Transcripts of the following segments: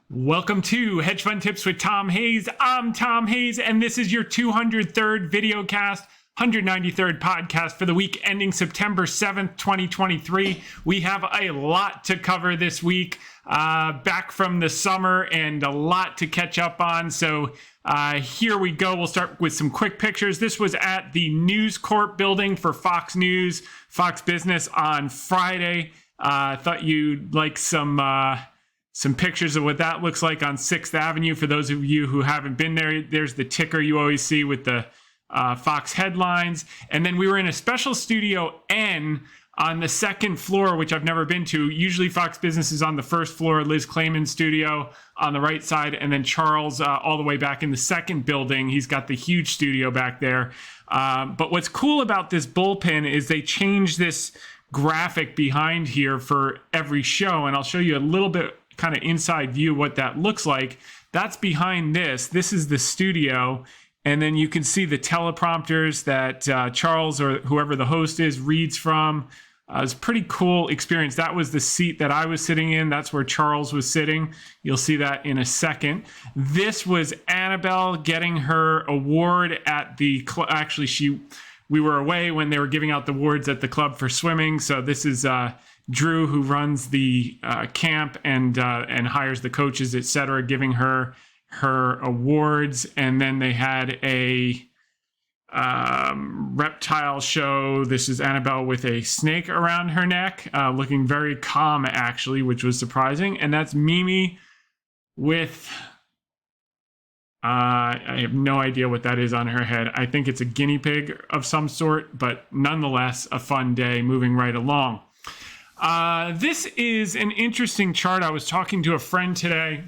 Welcome to Hedge Fund Tips with Tom Hayes. I'm Tom Hayes, and this is your 203rd VideoCast, 193rd podcast for the week ending September 7th, 2023. We have a lot to cover this week, back from the summer and a lot to catch up on. So here we go. We'll start with some quick pictures. This was at the News Corp building for Fox News, Fox Business on Friday. I thought you'd like some pictures of what that looks like on 6th Avenue. For those of you who haven't been there, there's the ticker you always see with the Fox headlines. And then we were in a special studio N on the second floor, which I've never been to. Usually Fox Business is on the first floor, Liz Clayman's studio on the right side, and then Charles all the way back in the second building. He's got the huge studio back there. But what's cool about this bullpen is they changed this graphic behind here for every show, and I'll show you a little bit kind of inside view what that looks like. That's behind this. This is the studio, and then you can see the teleprompters that Charles or whoever the host is reads from. It's a pretty cool experience. That was the seat that I was sitting in. That's where Charles was sitting. You'll see that in a second. This was Annabelle getting her award at the we were away when they were giving out the awards at the club for swimming. So this is Drew, who runs the camp and hires the coaches, etc., giving her awards. And then they had a reptile show. This is Annabelle with a snake around her neck, looking very calm, actually, which was surprising. And that's Mimi with... I have no idea what that is on her head. I think it's a guinea pig of some sort, but nonetheless, a fun day moving right along. This is an interesting chart. I was talking to a friend today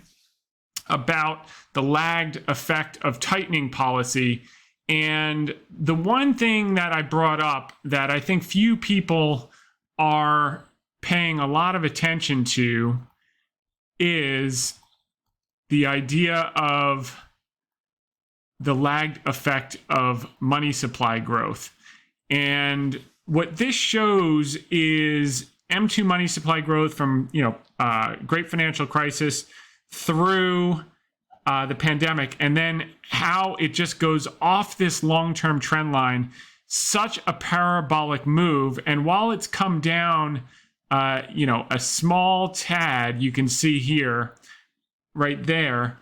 about the lagged effect of tightening policy. And the one thing that I brought up that I think few people are paying a lot of attention to is the idea of the lagged effect of money supply growth. And what this shows is M2 money supply growth from, great financial crisis through the pandemic, and then how it just goes off this long-term trend line, such a parabolic move. And while it's come down, a small tad, you can see here, right there,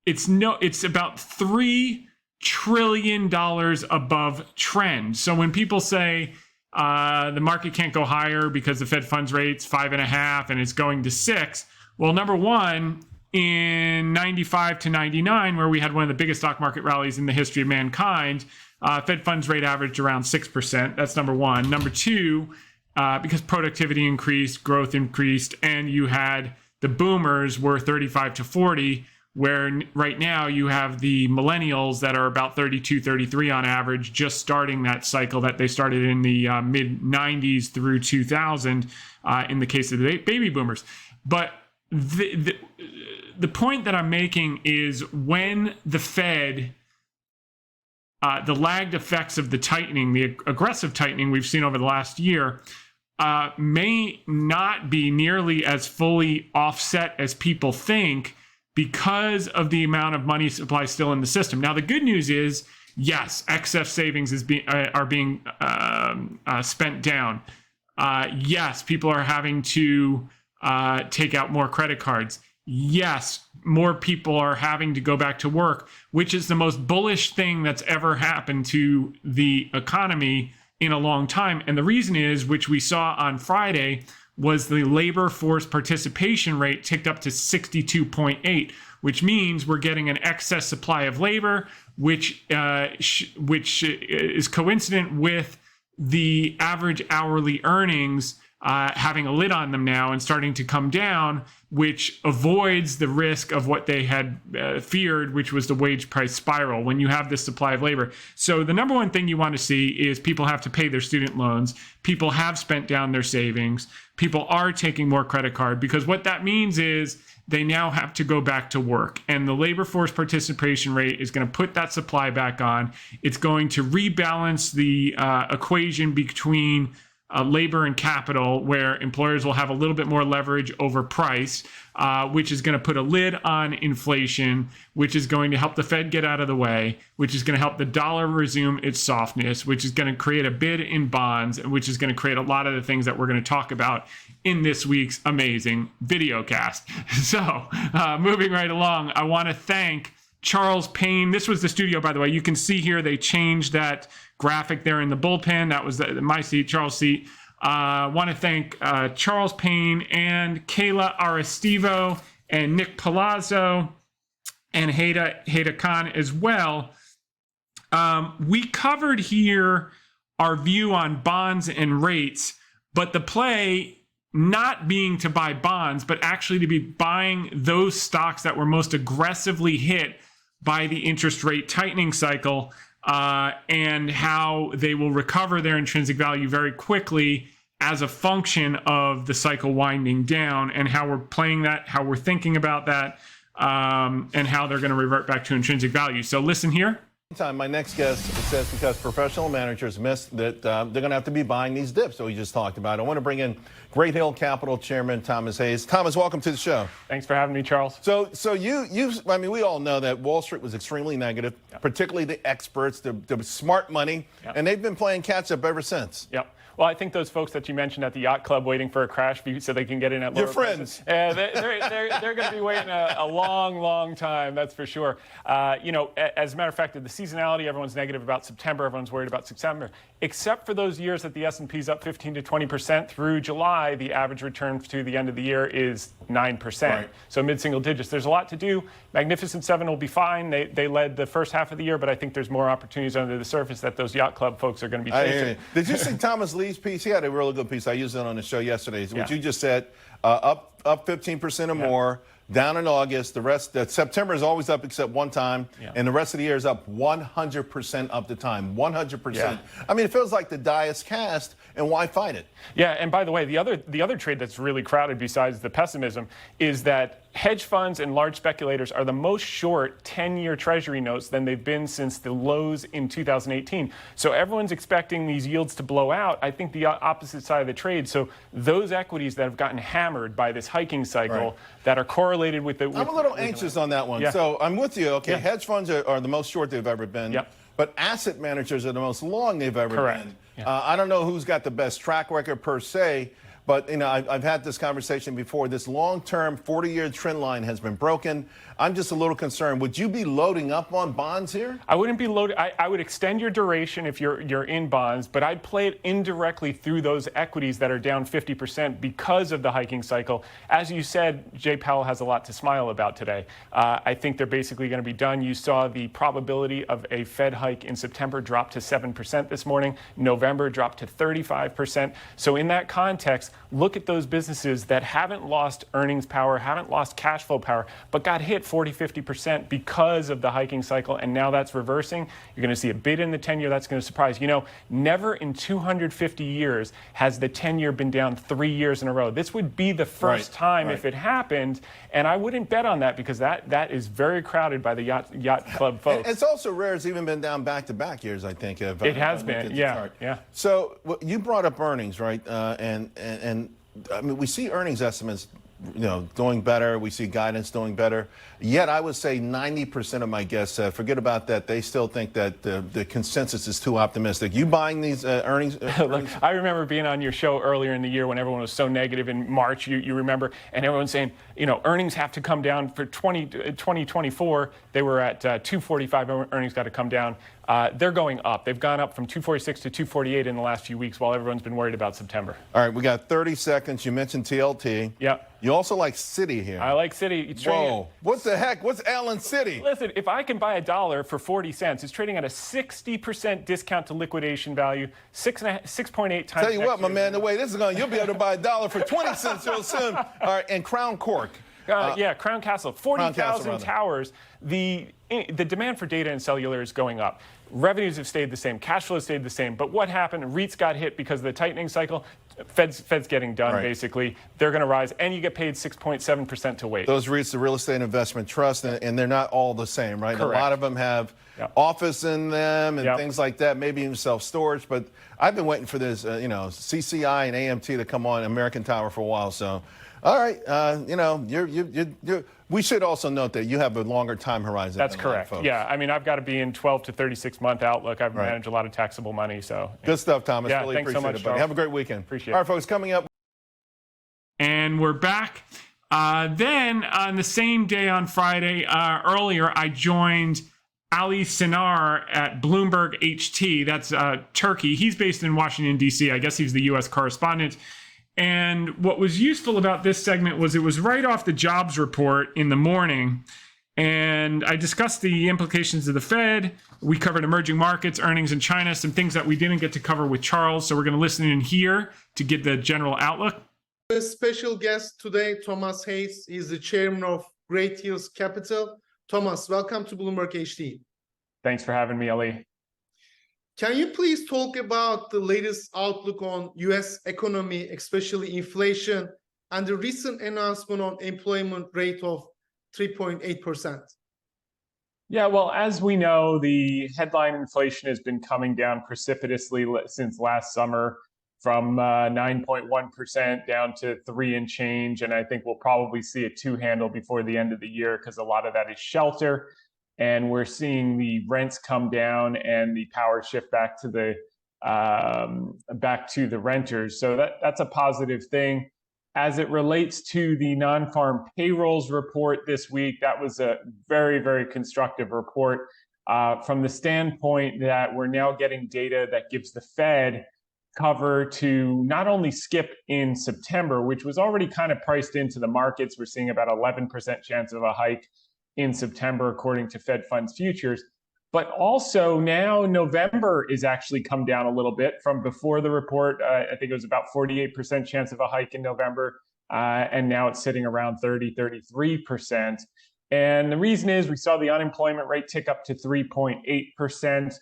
it's about $3 trillion above trend. So when people say the market can't go higher because the Fed funds rate's 5.5 and it's going to 6, well, number one, in 95 to 99, where we had one of the biggest stock market rallies in the history of mankind, Fed funds rate averaged around 6%. That's number one. Number two, because productivity increased, growth increased, and you had the boomers were 35 to 40, where right now you have the millennials that are about 32, 33 on average, just starting that cycle that they started in the mid 90s through 2000 in the case of the baby boomers. But the point that I'm making is when the Fed, the lagged effects of the tightening, the aggressive tightening we've seen over the last year, may not be nearly as fully offset as people think, because of the amount of money supply still in the system. Now, the good news is, yes, excess savings are being spent down. Yes, people are having to take out more credit cards. Yes, more people are having to go back to work, which is the most bullish thing that's ever happened to the economy in a long time. And the reason is, which we saw on Friday, was the labor force participation rate ticked up to 62.8, which means we're getting an excess supply of labor, which is coincident with the average hourly earnings having a lid on them now and starting to come down, which avoids the risk of what they had feared, which was the wage price spiral when you have this supply of labor. So the number one thing you want to see is people have to pay their student loans. People have spent down their savings. People are taking more credit card, because what that means is they now have to go back to work. And the labor force participation rate is going to put that supply back on. It's going to rebalance the equation between labor and capital, where employers will have a little bit more leverage over price, which is going to put a lid on inflation, which is going to help the Fed get out of the way, which is going to help the dollar resume its softness, which is going to create a bid in bonds, which is going to create a lot of the things that we're going to talk about in this week's amazing VideoCast. So moving right along, I want to thank Charles Payne. This was the studio, by the way. You can see here they changed that graphic there in the bullpen. That was my seat, Charles' seat. I want to thank Charles Payne and Kayla Aristivo and Nick Palazzo and Heda Khan as well. We covered here our view on bonds and rates, but the play not being to buy bonds, but actually to be buying those stocks that were most aggressively hit by the interest rate tightening cycle, and how they will recover their intrinsic value very quickly as a function of the cycle winding down, and how we're playing that, how we're thinking about that, and how they're going to revert back to intrinsic value. So listen here. My next guest says because professional managers missed that they're going to have to be buying these dips that we just talked about. I want to bring in Great Hill Capital Chairman Thomas Hayes. Thomas, welcome to the show. Thanks for having me, Charles. So I mean, we all know that Wall Street was extremely negative, particularly the experts, the smart money, and they've been playing catch up ever since. Yep. Well, I think those folks that you mentioned at the yacht club waiting for a crash so they can get in at lower prices. Your friends. They're going to be waiting a long, long time, that's for sure. You know, as a matter of fact, the seasonality, everyone's negative about September, everyone's worried about September. Except for those years that the S&P's up 15 to 20% through July, the average return to the end of the year is 9%. Right. So mid-single digits. There's a lot to do. Magnificent Seven will be fine. They led the first half of the year, but I think there's more opportunities under the surface that those yacht club folks are going to be chasing. Did you see Thomas Lee's piece? He had a really good piece. I used it on the show yesterday. What you just said, up 15% or more. Down in August, the rest, September is always up except one time, and the rest of the year is up 100% up the time, 100%. Yeah. I mean, it feels like the die is cast, and why fight it? Yeah, and by the way, the other trade that's really crowded besides the pessimism is that hedge funds and large speculators are the most short 10-year Treasury notes than they've been since the lows in 2018. So everyone's expecting these yields to blow out. I think the opposite side of the trade. So those equities that have gotten hammered by this hiking cycle that are correlated with the... I'm a little anxious on that one. Yeah. So I'm with you. Okay, hedge funds are the most short they've ever been. Yep. But asset managers are the most long they've ever Correct. been. Yeah. I don't know who's got the best track record per se, but you know, I've had this conversation before. This long-term 40-year trend line has been broken. I'm just a little concerned. Would you be loading up on bonds here? I wouldn't be loaded. I would extend your duration if you're in bonds, but I'd play it indirectly through those equities that are down 50% because of the hiking cycle. As you said, Jay Powell has a lot to smile about today. I think they're basically going to be done. You saw the probability of a Fed hike in September drop to 7% this morning. November dropped to 35%. So in that context, look at those businesses that haven't lost earnings power, haven't lost cash flow power, but got hit 40, 50% because of the hiking cycle, and now that's reversing. You're going to see a bid in the 10-year. That's going to surprise. You know, never in 250 years has the 10-year been down 3 years in a row. This would be the first time if it happened, and I wouldn't bet on that because that is very crowded by the yacht club folks. It's also rare. It's even been down back-to-back years, I think. It has been, yeah. So you brought up earnings, right? And I mean, we see earnings estimates, you know, doing better. We see guidance doing better. Yet I would say 90% of my guests, forget about that. They still think that the consensus is too optimistic. You buying these earnings? Look, I remember being on your show earlier in the year when everyone was so negative in March, you remember, and everyone's saying, you know, earnings have to come down for 2024. They were at 245, earnings got to come down. They're going up. They've gone up from 246 to 248 in the last few weeks while everyone's been worried about September. All right, we got 30 seconds. You mentioned TLT. Yep. You also like Citi here. I like Citi. Whoa. What the heck? What's Allen Citi? Listen, if I can buy $1 for 40 cents, it's trading at a 60% discount to liquidation value, 6.8 times. Tell you what, my man, the way this is going, you'll be able to buy $1 for 20 cents real soon. All right, and Crown Cork. Crown Castle, 40,000 towers. The demand for data and cellular is going up. revenues have stayed the same, cash flow stayed the same. But what happened? REITs got hit because of the tightening cycle. Fed's getting done, Right. basically. They're going to rise, and you get paid 6.7% to wait. Those REITs, the real estate investment trust, and they're not all the same, right? Correct. A lot of them have office in them and things like that, maybe even self-storage. But I've been waiting for this, CCI and AMT to come on American Tower for a while. So, all right, we should also note that you have a longer time horizon. That's than a lot of correct. folks. Yeah, I mean, I've got to be in 12 to 36 month outlook. I've managed a lot of taxable money, so. Good stuff, Thomas. Yeah, really thanks so appreciate much, it, buddy. Charles. Have a great weekend. Appreciate it. All right, folks, coming up. And we're back. Then on the same day on Friday, earlier, I joined Ali Sinar at Bloomberg HT. That's Turkey. He's based in Washington, D.C. I guess he's the U.S. correspondent. And what was useful about this segment was it was right off the jobs report in the morning. And I discussed the implications of the Fed. We covered emerging markets, earnings in China, some things that we didn't get to cover with Charles. So we're going to listen in here to get the general outlook. A special guest today, Thomas Hayes, is the chairman of Great Hills Capital. Thomas, welcome to Bloomberg HT. Thanks for having me, Ali. Can you please talk about the latest outlook on U.S. economy, especially inflation, and the recent announcement on employment rate of 3.8%? Yeah, well, as we know, the headline inflation has been coming down precipitously since last summer, from 9.1% down to 3 and change. And I think we'll probably see a 2-handle before the end of the year because a lot of that is shelter. And we're seeing the rents come down and the power shift back to the renters. So that's a positive thing. As it relates to the non-farm payrolls report this week, that was a very, very constructive report from the standpoint that we're now getting data that gives the Fed cover to not only skip in September, which was already kind of priced into the markets. We're seeing about 11% chance of a hike in September, according to Fed funds futures. But also now November is actually come down a little bit from before the report. I think it was about 48% chance of a hike in November. And now it's sitting around 33%. And the reason is we saw the unemployment rate tick up to 3.8%.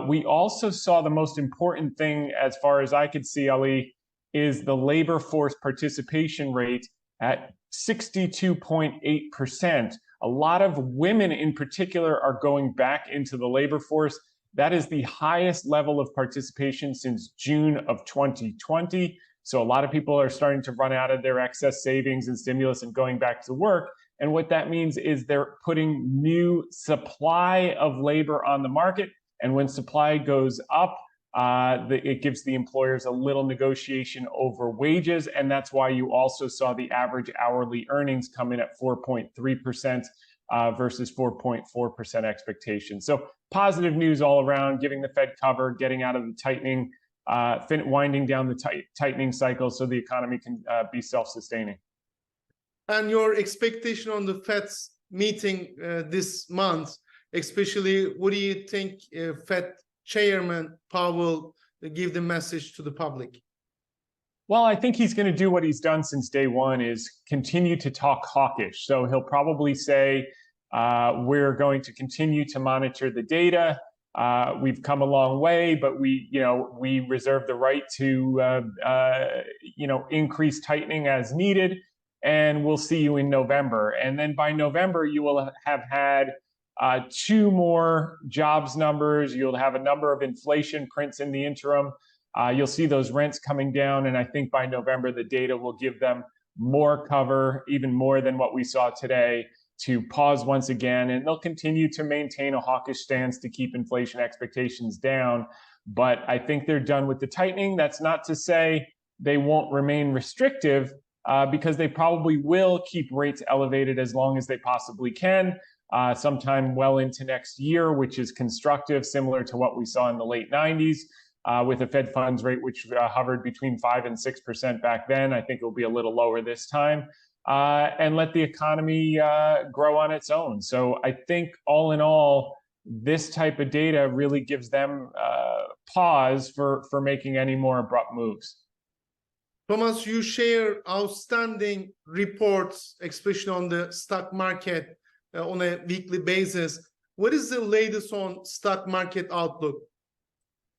We also saw the most important thing, as far as I could see, Ali, is the labor force participation rate at 62.8%. A lot of women in particular are going back into the labor force. That is the highest level of participation since June of 2020. So a lot of people are starting to run out of their excess savings and stimulus and going back to work. And what that means is they're putting new supply of labor on the market. And when supply goes up, it gives the employers a little negotiation over wages. And that's why you also saw the average hourly earnings come in at 4.3% versus 4.4% expectation. So positive news all around, giving the Fed cover, getting out of the tightening, winding down the tightening cycle so the economy can be self-sustaining. And your expectation on the Fed's meeting this month, especially what do you think Fed Chairman Powell give the message to the public? Well, I think he's going to do what he's done since day one, is continue to talk hawkish. So he'll probably say, we're going to continue to monitor the data. We've come a long way, but we reserve the right to, increase tightening as needed. And we'll see you in November. And then by November, you will have had 2 more jobs numbers. You'll have a number of inflation prints in the interim. You'll see those rents coming down. And I think by November, the data will give them more cover, even more than what we saw today, to pause once again. And they'll continue to maintain a hawkish stance to keep inflation expectations down. But I think they're done with the tightening. That's not to say they won't remain restrictive, because they probably will keep rates elevated as long as they possibly can. Sometime well into next year, which is constructive, similar to what we saw in the late 90s with a Fed funds rate, which hovered between 5 and 6% back then. I think it will be a little lower this time, and let the economy grow on its own. So I think all in all, this type of data really gives them pause for making any more abrupt moves. Thomas, you share outstanding reports, especially on the stock market on a weekly basis. What is the latest on stock market outlook?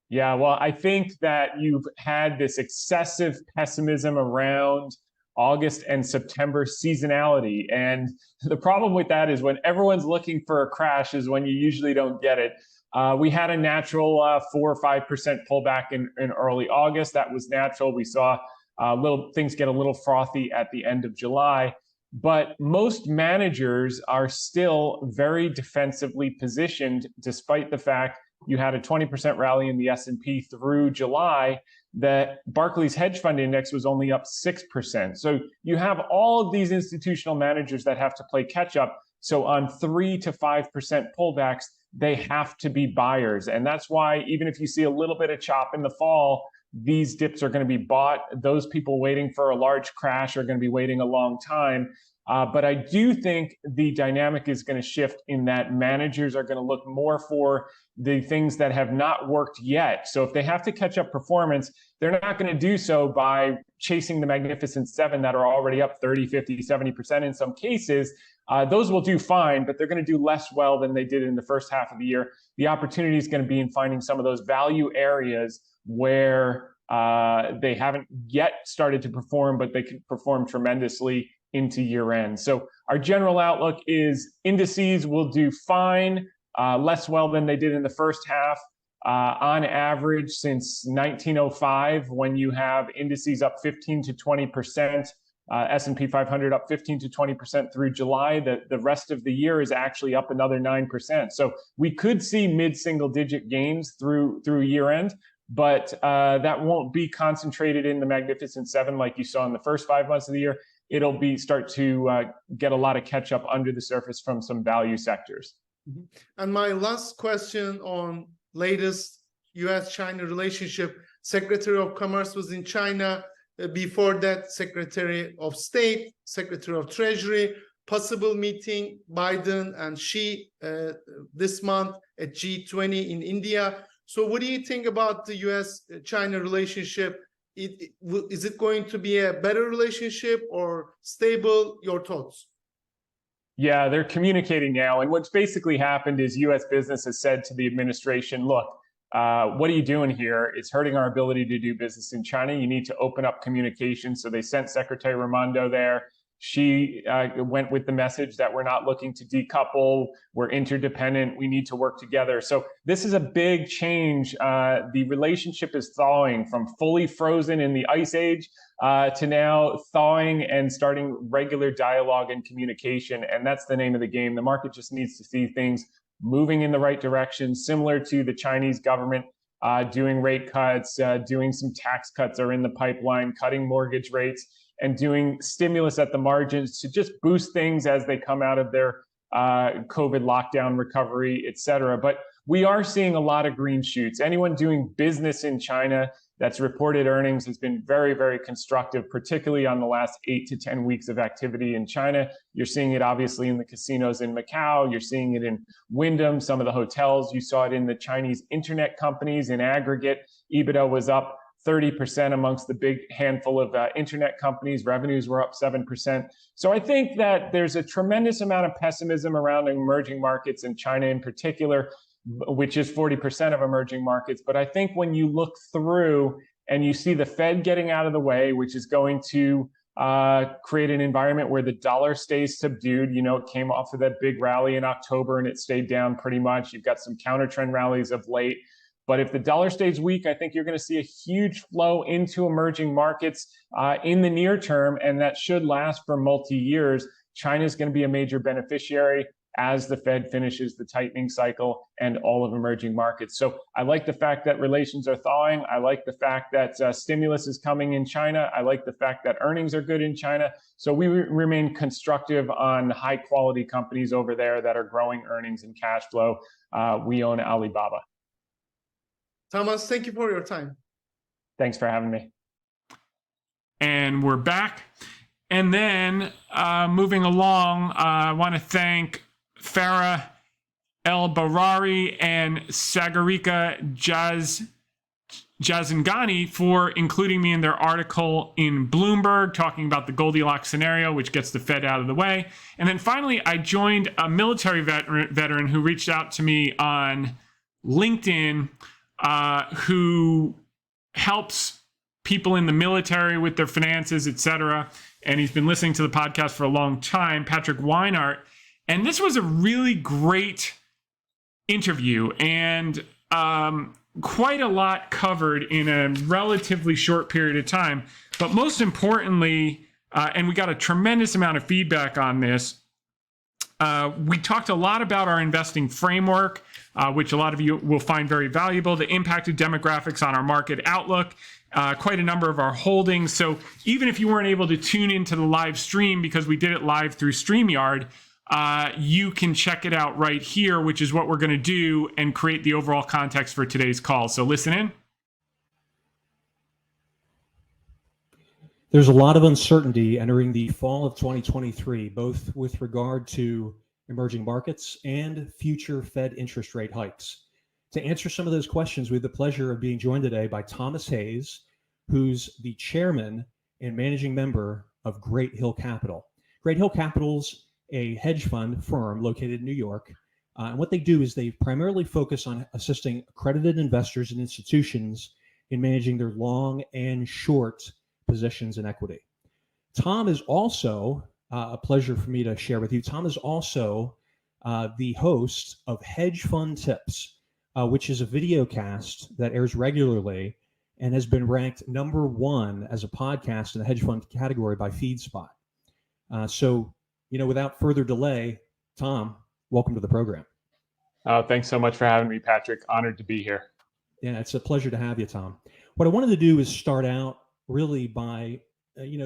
Yeah, well, I think that you've had this excessive pessimism around August and September seasonality. And the problem with that is when everyone's looking for a crash is when you usually don't get it. We had a natural 4 or 5% pullback in early August. That was natural. We saw things get a little frothy at the end of July. But most managers are still very defensively positioned, despite the fact you had a 20% rally in the S&P through July. That Barclays hedge fund index was only up 6%. So you have all of these institutional managers that have to play catch up. So on 3 to 5% pullbacks, they have to be buyers. And that's why even if you see a little bit of chop in the fall, these dips are going to be bought. Those people waiting for a large crash are going to be waiting a long time. But I do think the dynamic is going to shift in that managers are going to look more for the things that have not worked yet. So if they have to catch up performance, they're not going to do so by chasing the Magnificent Seven that are already up 30, 50, 70% in some cases. Those will do fine, but they're going to do less well than they did in the first half of the year. The opportunity is going to be in finding some of those value areas where they haven't yet started to perform, but they could perform tremendously into year end. So our general outlook is indices will do fine, less well than they did in the first half. On average, since 1905, when you have indices up 15 to 20%, S&P 500 up 15 to 20% through July, the rest of the year is actually up another 9%. So we could see mid-single digit gains through year end, but that won't be concentrated in the Magnificent Seven like you saw in the first 5 months of the year. It'll start to get a lot of catch up under the surface from some value sectors. Mm-hmm. And my last question on latest U.S. China relationship. Secretary of Commerce was in China. Before that, Secretary of State, Secretary of Treasury, possible meeting Biden and Xi this month at G20 in India. So what do you think about the U.S. China relationship? Is it going to be a better relationship or stable? Your thoughts? Yeah, they're communicating now. And what's basically happened is U.S. business has said to the administration, look, what are you doing here? It's hurting our ability to do business in China. You need to open up communication. So they sent Secretary Raimondo there. She went with the message that we're not looking to decouple. We're interdependent. We need to work together. So this is a big change. The relationship is thawing from fully frozen in the ice age to now thawing and starting regular dialogue and communication. And that's the name of the game. The market just needs to see things moving in the right direction, similar to the Chinese government doing rate cuts, doing some tax cuts are in the pipeline, cutting mortgage rates, and doing stimulus at the margins to just boost things as they come out of their COVID lockdown recovery, et cetera. But we are seeing a lot of green shoots. Anyone doing business in China that's reported earnings has been very, very constructive, particularly on the last 8 to 10 weeks of activity in China. You're seeing it obviously in the casinos in Macau. You're seeing it in Wyndham, some of the hotels. You saw it in the Chinese internet companies. In aggregate, EBITDA was up 30% amongst the big handful of internet companies. Revenues were up 7%. So I think that there's a tremendous amount of pessimism around emerging markets in China in particular, which is 40% of emerging markets. But I think when you look through and you see the Fed getting out of the way, which is going to create an environment where the dollar stays subdued. You know, it came off of that big rally in October and it stayed down pretty much. You've got some counter trend rallies of late. But if the dollar stays weak, I think you're going to see a huge flow into emerging markets in the near term, and that should last for multi-years. China is going to be a major beneficiary as the Fed finishes the tightening cycle and all of emerging markets. So I like the fact that relations are thawing. I like the fact that stimulus is coming in China. I like the fact that earnings are good in China. So we remain constructive on high quality companies over there that are growing earnings and cash flow. We own Alibaba. Thomas, thank you for your time. Thanks for having me. And we're back. And then moving along, I want to thank Farah El Barari and Sagarika Jazangani for including me in their article in Bloomberg talking about the Goldilocks scenario, which gets the Fed out of the way. And then finally, I joined a military veteran who reached out to me on LinkedIn, who helps people in the military with their finances, etc. And he's been listening to the podcast for a long time, Patrick Weinart. And this was a really great interview, and quite a lot covered in a relatively short period of time. But most importantly, and we got a tremendous amount of feedback on this, we talked a lot about our investing framework, which a lot of you will find very valuable, the impact of demographics on our market outlook, quite a number of our holdings. So even if you weren't able to tune into the live stream because we did it live through StreamYard, you can check it out right here, which is what we're going to do and create the overall context for today's call. So listen in. There's a lot of uncertainty entering the fall of 2023, both with regard to emerging markets and future Fed interest rate hikes. To answer some of those questions, we have the pleasure of being joined today by Thomas Hayes, who's the chairman and managing member of Great Hill Capital. Great Hill Capital's a hedge fund firm located in New York. And what they do is they primarily focus on assisting accredited investors and institutions in managing their long and short positions in equity. Tom is also, a pleasure for me to share with you, Tom is also the host of Hedge Fund Tips, which is a videocast that airs regularly and has been ranked #1 as a podcast in the hedge fund category by FeedSpot. So, without further delay, Tom, welcome to the program. Thanks so much for having me, Patrick. Honored to be here. Yeah, it's a pleasure to have you, Tom. What I wanted to do is start out really by,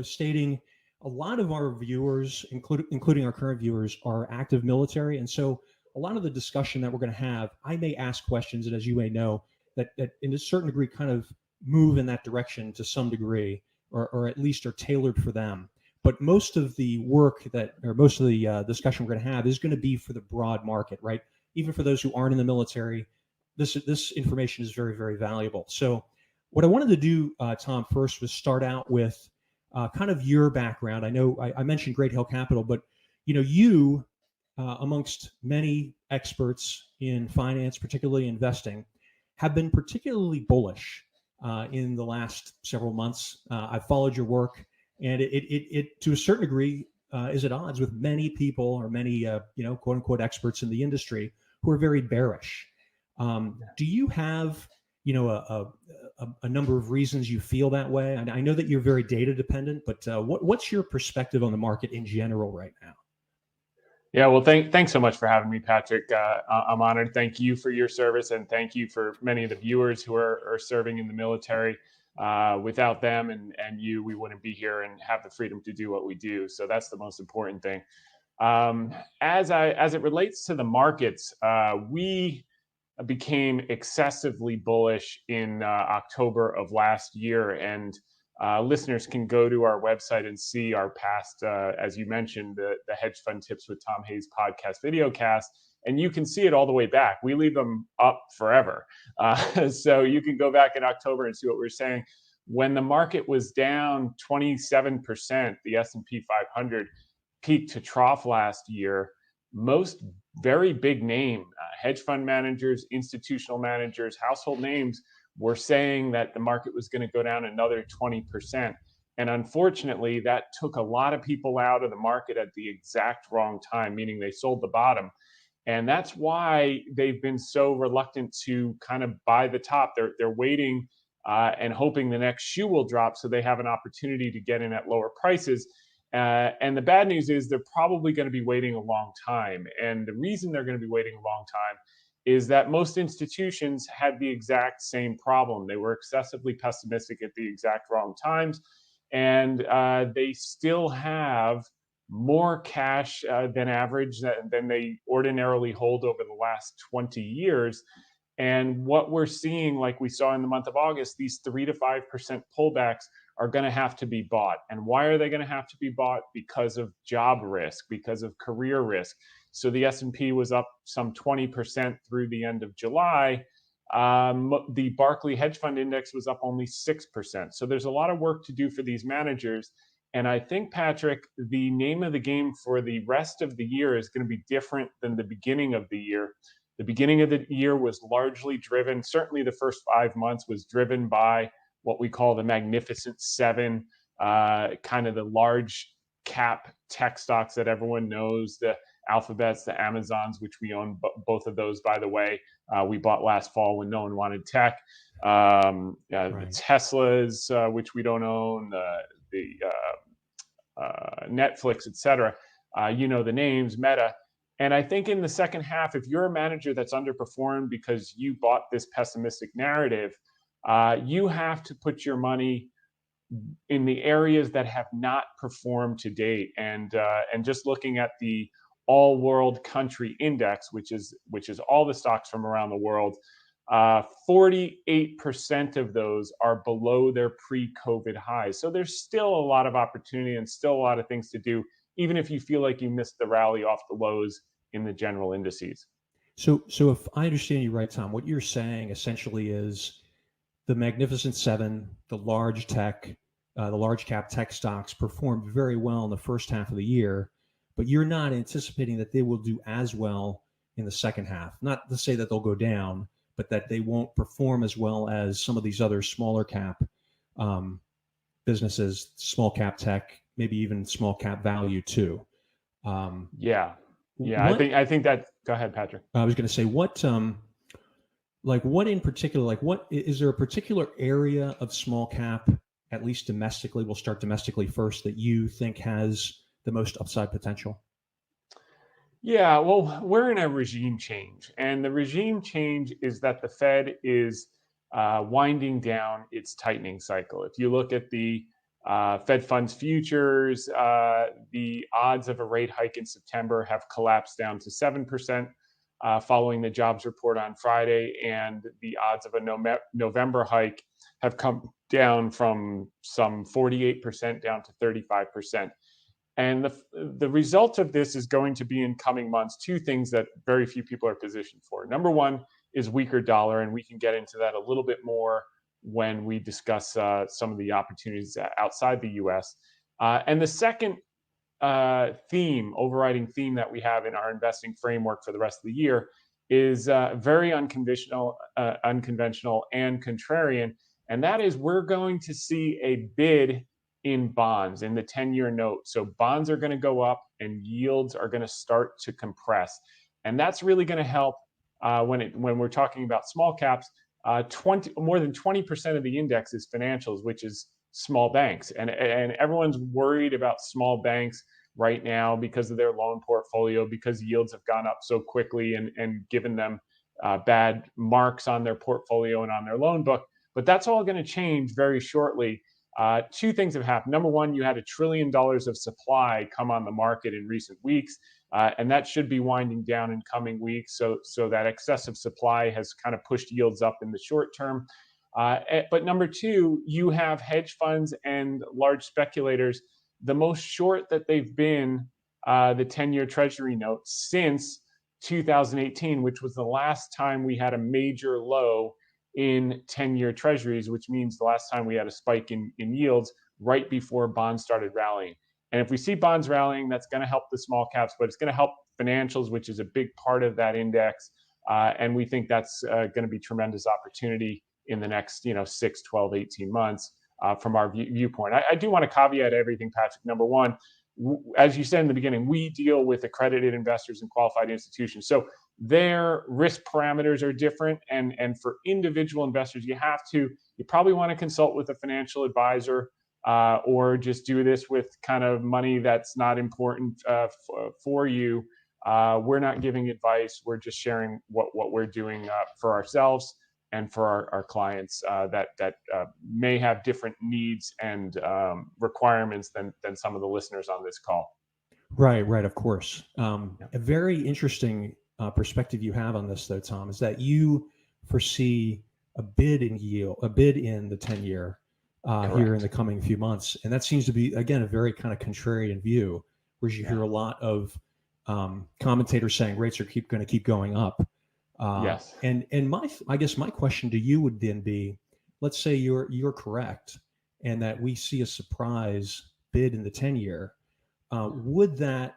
stating a lot of our viewers, including our current viewers, are active military. And so a lot of the discussion that we're going to have, I may ask questions, and as you may know, that in a certain degree kind of move in that direction to some degree, or at least are tailored for them. But most of the work most of the discussion we're going to have is going to be for the broad market, right? Even for those who aren't in the military, this information is very, very valuable. So what I wanted to do, Tom, first was start out with kind of your background. I know I mentioned Great Hill Capital, but you, amongst many experts in finance, particularly investing, have been particularly bullish in the last several months. I've followed your work. And it to a certain degree is at odds with many people or many quote unquote experts in the industry who are very bearish. Do you have a number of reasons you feel that way? And I know that you're very data dependent, but what's your perspective on the market in general right now? Yeah, well, thanks so much for having me, Patrick. I'm honored. Thank you for your service, and thank you for many of the viewers who are serving in the military. Without them and you, we wouldn't be here and have the freedom to do what we do. So that's the most important thing. As it relates to the markets, we became excessively bullish in October of last year, and listeners can go to our website and see our past, as you mentioned, the Hedge Fund Tips with Tom Hayes podcast videocast. And you can see it all the way back. We leave them up forever. So you can go back in October and see what we're saying. When the market was down 27%, the S&P 500 peak to trough last year, most very big name hedge fund managers, institutional managers, household names were saying that the market was going to go down another 20%. And unfortunately, that took a lot of people out of the market at the exact wrong time, meaning they sold the bottom. And that's why they've been so reluctant to kind of buy the top. They're waiting and hoping the next shoe will drop so they have an opportunity to get in at lower prices. And the bad news is they're probably going to be waiting a long time. And the reason they're going to be waiting a long time is that most institutions had the exact same problem. They were excessively pessimistic at the exact wrong times. And they still have more cash than average than they ordinarily hold over the last 20 years. And what we're seeing, like we saw in the month of August, these 3 to 5% pullbacks are going to have to be bought. And why are they going to have to be bought? Because of job risk, because of career risk. So the S&P was up some 20% through the end of July. The Barclay Hedge Fund Index was up only 6%. So there's a lot of work to do for these managers. And I think, Patrick, the name of the game for the rest of the year is going to be different than the beginning of the year. The beginning of the year was largely driven, certainly the first 5 months was driven by what we call the Magnificent Seven, kind of the large cap tech stocks that everyone knows, the Alphabets, the Amazons, which we own both of those, by the way. We bought last fall when no one wanted tech. The Teslas, which we don't own, the Netflix, et cetera. You know the names, Meta. And I think in the second half, if you're a manager that's underperformed because you bought this pessimistic narrative, you have to put your money in the areas that have not performed to date. And just looking at the All World Country Index, which is all the stocks from around the world, 48% of those are below their pre-COVID highs. So there's still a lot of opportunity and still a lot of things to do, even if you feel like you missed the rally off the lows in the general indices. So if I understand you right, Tom, what you're saying essentially is the Magnificent Seven, the large tech, the large cap tech stocks performed very well in the first half of the year, but you're not anticipating that they will do as well in the second half. Not to say that they'll go down, but that they won't perform as well as some of these other smaller cap businesses, small cap tech, maybe even small cap value too. I think that. Go ahead, Patrick. I was going to say what in particular, what is there a particular area of small cap, at least domestically? We'll start domestically first, that you think has the most upside potential? Yeah, well, we're in a regime change, and the regime change is that the Fed is winding down its tightening cycle. If you look at the Fed funds futures, the odds of a rate hike in September have collapsed down to 7% following the jobs report on Friday, and the odds of a November hike have come down from some 48% down to 35%. And the result of this is going to be in coming months two things that very few people are positioned for. Number one is weaker dollar, and we can get into that a little bit more when we discuss some of the opportunities outside the U.S. And the second overriding theme that we have in our investing framework for the rest of the year is very unconventional and contrarian, and that is we're going to see a bid in bonds, in the 10-year note. So bonds are going to go up and yields are going to start to compress. And that's really going to help when we're talking about small caps. More than 20% of the index is financials, which is small banks. And everyone's worried about small banks right now because of their loan portfolio, because yields have gone up so quickly and given them bad marks on their portfolio and on their loan book. But that's all going to change very shortly. Two things have happened. Number one, you had $1 trillion of supply come on the market in recent weeks, and that should be winding down in coming weeks. So that excessive supply has kind of pushed yields up in the short term. But number two, you have hedge funds and large speculators, the most short that they've been, the 10-year Treasury note since 2018, which was the last time we had a major low in 10-year treasuries, which means the last time we had a spike in yields right before bonds started rallying. And if we see bonds rallying, that's going to help the small caps, but it's going to help financials, which is a big part of that index. And we think that's going to be tremendous opportunity in the next 6, 12, 18 months from our viewpoint. I do want to caveat everything, Patrick. Number one, as you said in the beginning, we deal with accredited investors and qualified institutions. So their risk parameters are different. And for individual investors, you probably want to consult with a financial advisor or just do this with kind of money that's not important for you. We're not giving advice. We're just sharing what we're doing for ourselves and for our clients that may have different needs and requirements than some of the listeners on this call. Right, of course. A very interesting perspective you have on this, though, Tom, is that you foresee a bid in the 10-year here in the coming few months. And that seems to be, again, a very kind of contrarian view, whereas you hear a lot of commentators saying rates are going to keep going up. Yes. And I guess my question to you would then be, let's say you're correct, and that we see a surprise bid in the 10-year. Would that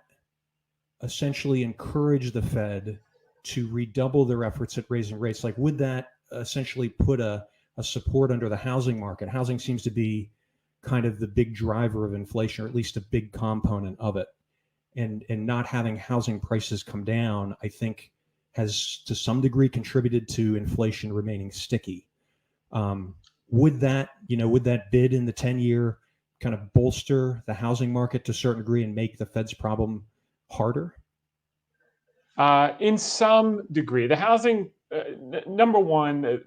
essentially encourage the Fed to redouble their efforts at raising rates? Like, would that essentially put a support under the housing market? Housing seems to be kind of the big driver of inflation, or at least a big component of it. And not having housing prices come down, I think, has to some degree contributed to inflation remaining sticky. Would that bid in the 10-year kind of bolster the housing market to a certain degree and make the Fed's problem harder? In some degree, the housing, number one,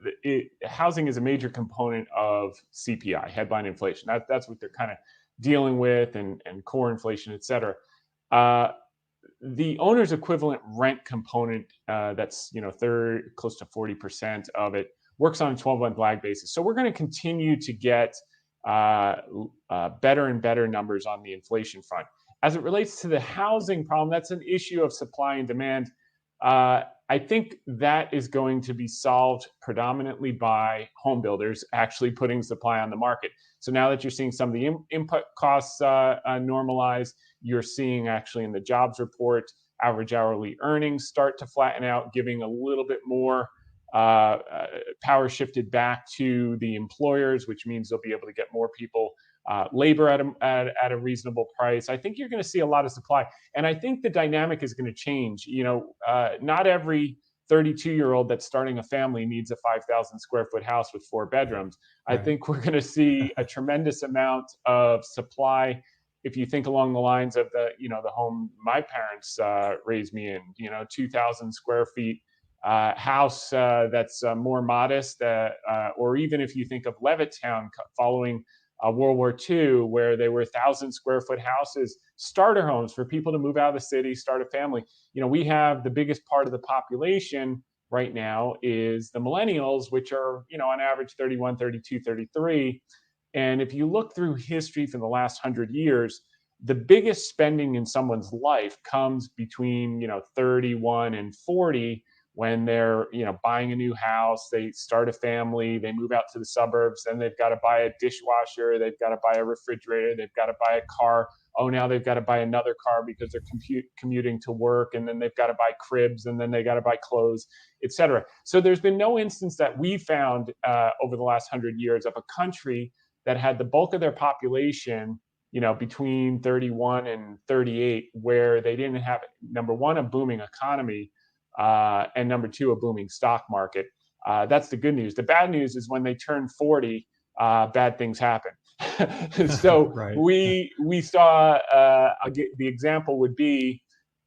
housing is a major component of CPI, headline inflation. That's what they're kind of dealing with, and core inflation, et cetera. The owner's equivalent rent component, that's close to 40% of it, works on a 12-month lag basis. So we're going to continue to get better and better numbers on the inflation front. As it relates to the housing problem, that's an issue of supply and demand. I think that is going to be solved predominantly by home builders actually putting supply on the market. So now that you're seeing some of the input costs normalize, you're seeing actually in the jobs report, average hourly earnings start to flatten out, giving a little bit more power shifted back to the employers, which means they'll be able to get more people labor at a reasonable price. I think you're going to see a lot of supply, and I think the dynamic is going to change. Not every 32-year-old that's starting a family needs a 5,000 square foot house with 4 bedrooms. Right. I think we're going to see a tremendous amount of supply. If you think along the lines of the home my parents raised me in, 2,000 square feet house that's more modest, or even if you think of Levittown following World War II, where they were 1,000 square foot houses, starter homes for people to move out of the city, start a family. We have the biggest part of the population right now is the millennials, which are, on average 31, 32, 33. And if you look through history for the last 100 years, the biggest spending in someone's life comes between, 31 and 40, when they're, buying a new house, they start a family, they move out to the suburbs, then they've got to buy a dishwasher, they've got to buy a refrigerator, they've got to buy a car. Oh, now they've got to buy another car because they're commuting to work, and then they've got to buy cribs, and then they got to buy clothes, etc. So there's been no instance that we found over the last 100 years of a country that had the bulk of their population, between 31 and 38, where they didn't have, number one, a booming economy, and number two, a booming stock market. That's the good news. The bad news is when they turn 40, bad things happen. So right. we saw, the example would be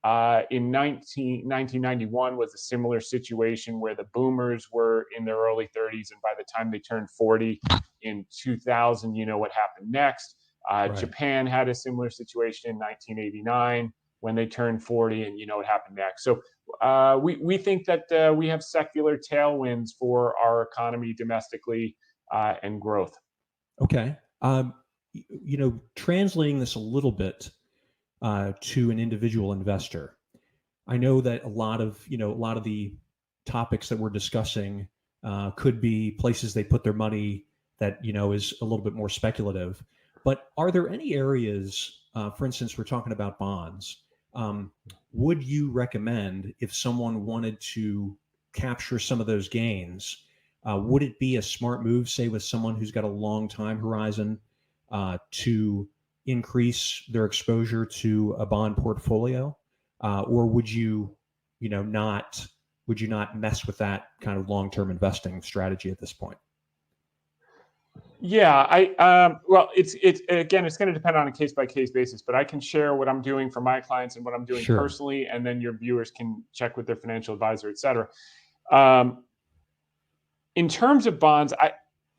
in 1991 was a similar situation where the boomers were in their early 30s, and by the time they turned 40 in 2000, what happened next. Right. Japan had a similar situation in 1989 when they turned 40, and what happened next. So we think that we have secular tailwinds for our economy domestically and growth. Okay. Translating this a little bit to an individual investor, I know that a lot of the topics that we're discussing could be places they put their money that is a little bit more speculative. But are there any areas, for instance, we're talking about bonds, would you recommend, if someone wanted to capture some of those gains, would it be a smart move, say with someone who's got a long time horizon, to increase their exposure to a bond portfolio, or would you not mess with that kind of long-term investing strategy at this point? Yeah, well, it's again, it's going to depend on a case-by-case basis, but I can share what I'm doing for my clients and what I'm doing personally, and then your viewers can check with their financial advisor, et cetera. In terms of bonds,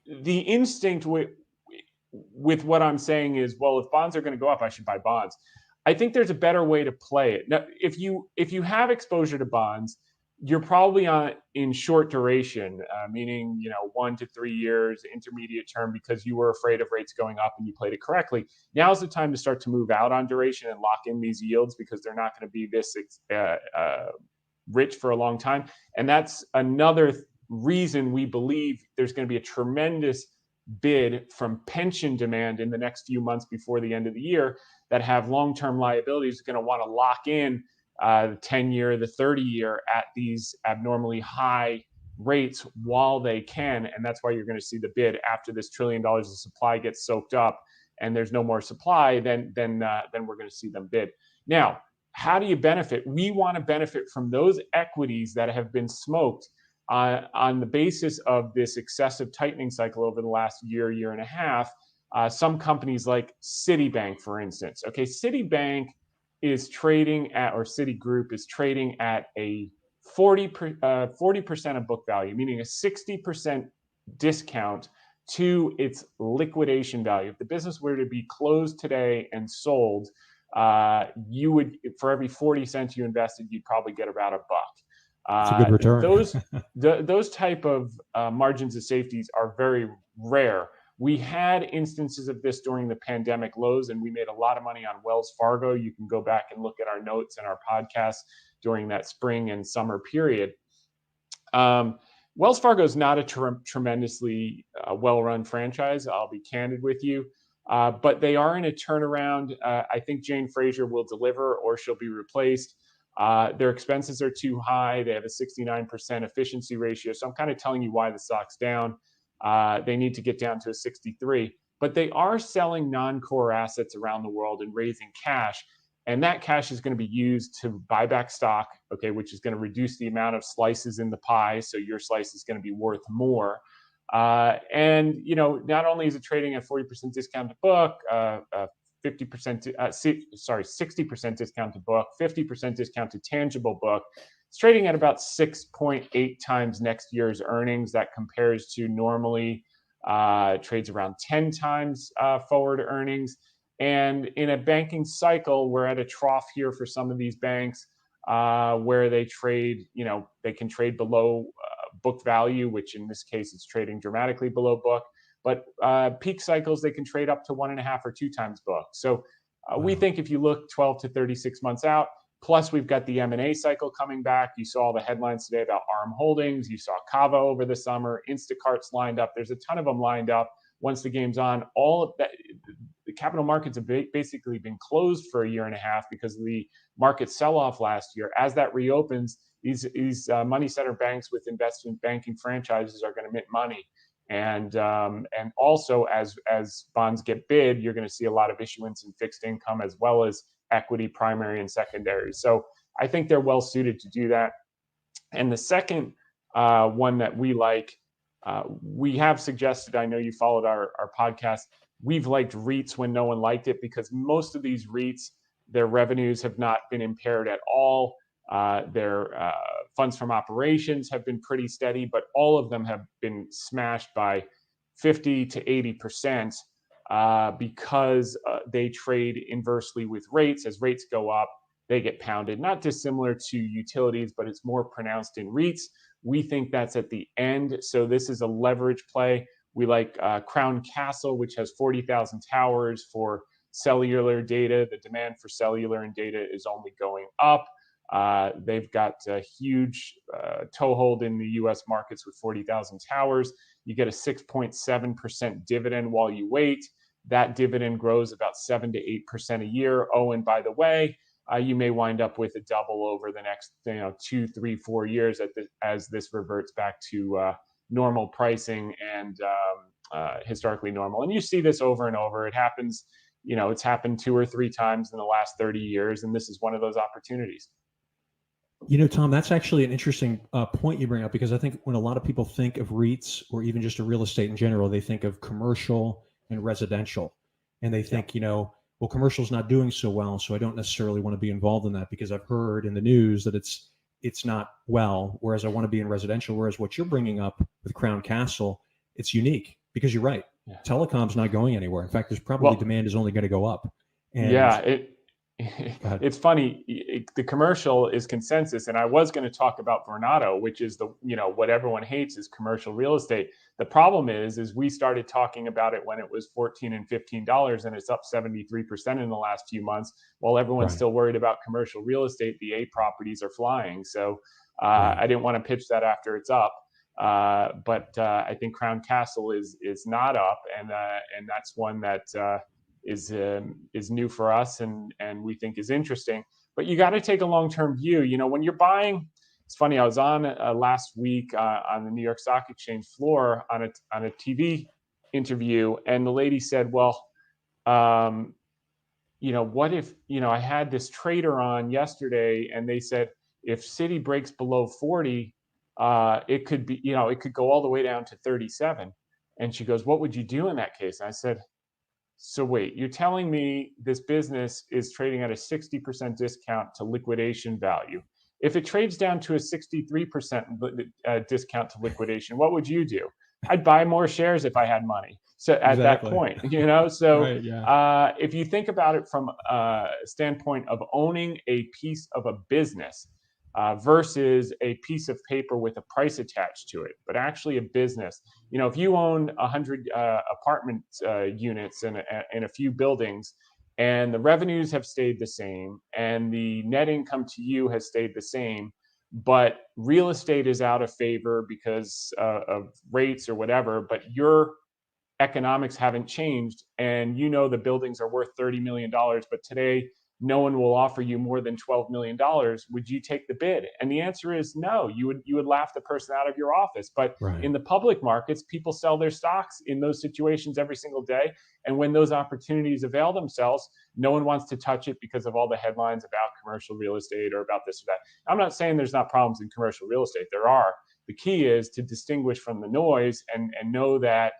the instinct with what I'm saying is, well, if bonds are going to go up, I should buy bonds. I think there's a better way to play it. Now, if you have exposure to bonds, you're probably in short duration, meaning 1 to 3 years, intermediate term, because you were afraid of rates going up and you played it correctly. Now's the time to start to move out on duration and lock in these yields, because they're not going to be rich for a long time. And that's another reason we believe there's going to be a tremendous bid from pension demand in the next few months before the end of the year that have long-term liabilities, going to want to lock in the 10-year, the 30-year at these abnormally high rates while they can. And that's why you're going to see the bid after this $1 trillion of supply gets soaked up and there's no more supply, then we're going to see them bid. Now, how do you benefit? We want to benefit from those equities that have been smoked on the basis of this excessive tightening cycle over the last year and a half. Some companies like Citibank, for instance. Okay, Citibank is trading at, or Citigroup is trading at a 40% of book value, meaning a 60% discount to its liquidation value. If the business were to be closed today and sold, you would, for every 40 cents you invested, you'd probably get about $1. It's a good return. Those type of margins of safeties are very rare. We had instances of this during the pandemic lows, and we made a lot of money on Wells Fargo. You can go back and look at our notes and our podcasts during that spring and summer period. Wells Fargo is not a tremendously well-run franchise, I'll be candid with you, but they are in a turnaround. I think Jane Fraser will deliver, or she'll be replaced. Their expenses are too high. They have a 69% efficiency ratio. So I'm kind of telling you why the stock's down. They need to get down to a 63, but they are selling non-core assets around the world and raising cash. And that cash is going to be used to buy back stock, okay, which is going to reduce the amount of slices in the pie. So your slice is going to be worth more. And, you know, not only is it trading at 40% discount to book, 60% discount to book, 50% discount to tangible book. It's trading at about 6.8 times next year's earnings. That compares to normally trades around 10 times forward earnings. And in a banking cycle, we're at a trough here for some of these banks where they trade, you know, they can trade below book value, which in this case is trading dramatically below book. But peak cycles, they can trade up to 1.5 or 2 times book. So we think if you look 12 to 36 months out, plus we've got the M&A cycle coming back. You saw the headlines today about ARM Holdings. You saw Kava over the summer. Instacart's lined up. There's a ton of them lined up. Once the game's on, all of that, the capital markets have basically been closed for 1.5 years because of the market sell-off last year. As that reopens, these money center banks with investment banking franchises are going to mint money. And also as bonds get bid, you're going to see a lot of issuance in fixed income as well as equity, primary and secondary. So I think they're well suited to do that. And the second one that we like, we have suggested, I know you followed our podcast, we've liked REITs when no one liked it because most of these REITs, their revenues have not been impaired at all. Their funds from operations have been pretty steady, but all of them have been smashed by 50 to 80% because they trade inversely with rates. As rates go up, they get pounded. Not dissimilar to utilities, but it's more pronounced in REITs. We think that's at the end. So this is a leverage play. We like Crown Castle, which has 40,000 towers for cellular data. The demand for cellular and data is only going up. They've got a huge toehold in the U.S. markets with 40,000 towers. You get a 6.7% dividend while you wait. That dividend grows about 7 to 8% a year. Oh, and by the way, you may wind up with a double over the next 2, 3, 4 years as this reverts back to normal pricing and historically normal. And you see this over and over. It happens, it's happened 2 or 3 times in the last 30 years, and this is one of those opportunities. Tom, that's actually an interesting point you bring up, because I think when a lot of people think of REITs or even just a real estate in general, they think of commercial and residential. And they think, well, commercial's not doing so well, so I don't necessarily want to be involved in that because I've heard in the news that it's not well, whereas I want to be in residential. Whereas what you're bringing up with Crown Castle, it's unique because you're right. Yeah. Telecom's not going anywhere. In fact, there's probably demand is only going to go up. And ahead. It's funny. The commercial is consensus, and I was going to talk about Vornado, which is what everyone hates is commercial real estate. The problem is we started talking about it when it was $14 and $15, and it's up 73% in the last few months. While everyone's Right. still worried about commercial real estate, the A properties are flying. So Right. I didn't want to pitch that after it's up. But I think Crown Castle is not up, and that's one that is new for us and we think is interesting. But you got to take a long-term view. When you're buying, it's funny. I was on last week on the New York Stock Exchange floor on a TV interview, and the lady said, "Well, what if I had this trader on yesterday, and they said if Citi breaks below 40, it could be it could go all the way down to 37." And she goes, "What would you do in that case?" And I said, "So wait, you're telling me this business is trading at a 60% discount to liquidation value. If it trades down to a 63% discount to liquidation, what would you do?" I'd buy more shares if I had money. So at that Exactly. point, so Right. Yeah. if you think about it from a standpoint of owning a piece of a business versus a piece of paper with a price attached to it, but actually a business. If you own 100 apartment units in a few buildings, and the revenues have stayed the same, and the net income to you has stayed the same, but real estate is out of favor because of rates or whatever, but your economics haven't changed, and the buildings are worth $30 million, but today no one will offer you more than $12 million, would you take the bid? And the answer is no. You would laugh the person out of your office. But Right. in the public markets, people sell their stocks in those situations every single day. And when those opportunities avail themselves, no one wants to touch it because of all the headlines about commercial real estate or about this or that. I'm not saying there's not problems in commercial real estate. There are. The key is to distinguish from the noise and know that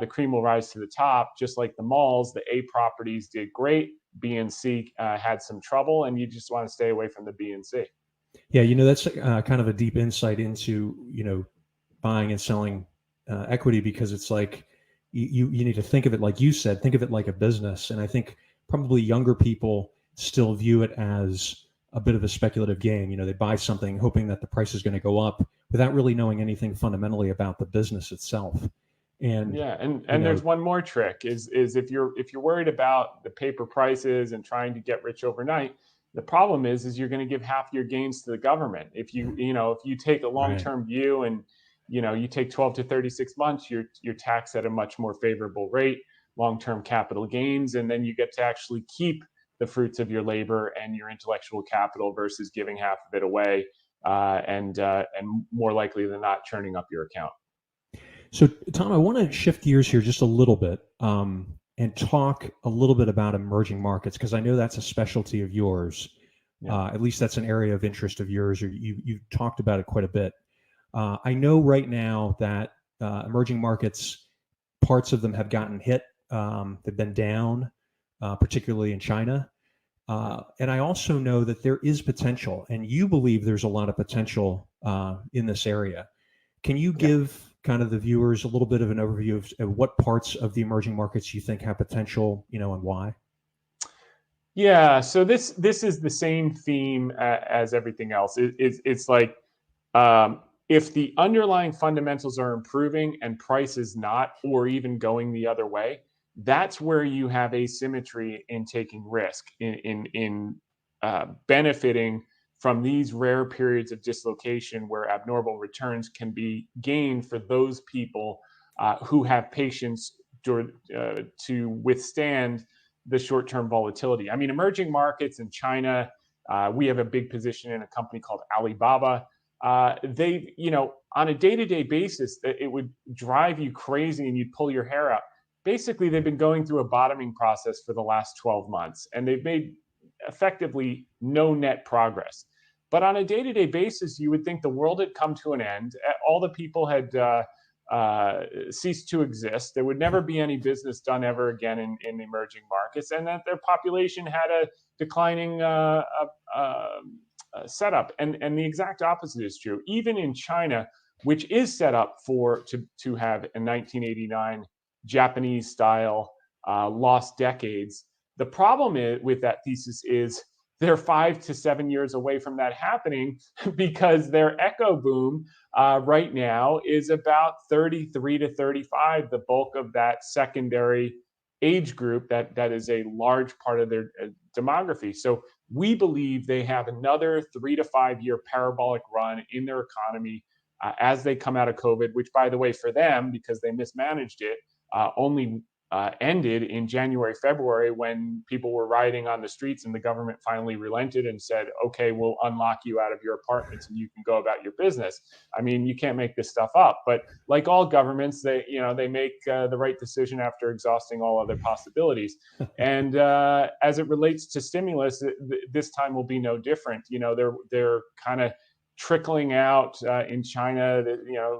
the cream will rise to the top. Just like the malls, the A properties did great. B and C had some trouble, and you just want to stay away from the B and C. Yeah, that's kind of a deep insight into buying and selling equity, because it's like you need to think of it like you said, think of it like a business. And I think probably younger people still view it as a bit of a speculative game. They buy something hoping that the price is going to go up without really knowing anything fundamentally about the business itself. And yeah, and there's one more trick is if you're worried about the paper prices and trying to get rich overnight, the problem is you're going to give half your gains to the government. If you take a long-term view and you take 12 to 36 months, you're taxed at a much more favorable rate, long-term capital gains, and then you get to actually keep the fruits of your labor and your intellectual capital versus giving half of it away and more likely than not churning up your account. So, Tom, I want to shift gears here just a little bit and talk a little bit about emerging markets, because I know that's a specialty of yours. Yeah. At least that's an area of interest of yours, or you've talked about it quite a bit. I know right now that emerging markets, parts of them have gotten hit. They've been down, particularly in China. And I also know that there is potential, and you believe there's a lot of potential in this area. Can you give kind of the viewers a little bit of an overview of what parts of the emerging markets you think have potential, and why? Yeah, so this is the same theme as everything else. It's like if the underlying fundamentals are improving and price is not, or even going the other way, that's where you have asymmetry in taking risk, in benefiting from these rare periods of dislocation where abnormal returns can be gained for those people who have patience to withstand the short-term volatility. I mean, emerging markets in China, we have a big position in a company called Alibaba. They, on a day-to-day basis, it would drive you crazy and you'd pull your hair out. Basically, they've been going through a bottoming process for the last 12 months, and they've made effectively no net progress. But on a day-to-day basis, you would think the world had come to an end. All the people had ceased to exist. There would never be any business done ever again in emerging markets, and that their population had a declining setup. And the exact opposite is true. Even in China, which is set up to have a 1989 Japanese style lost decades, The problem with that thesis is they're 5 to 7 years away from that happening because their echo boom right now is about 33 to 35, the bulk of that secondary age group that is a large part of their demography. So we believe they have another 3 to 5 year parabolic run in their economy as they come out of COVID, which, by the way, for them, because they mismanaged it, only ended in January, February, when people were rioting on the streets and the government finally relented and said, okay, we'll unlock you out of your apartments and you can go about your business. I mean, you can't make this stuff up. But like all governments, they make the right decision after exhausting all other possibilities. And as it relates to stimulus, this time will be no different. They're kind of trickling out in China,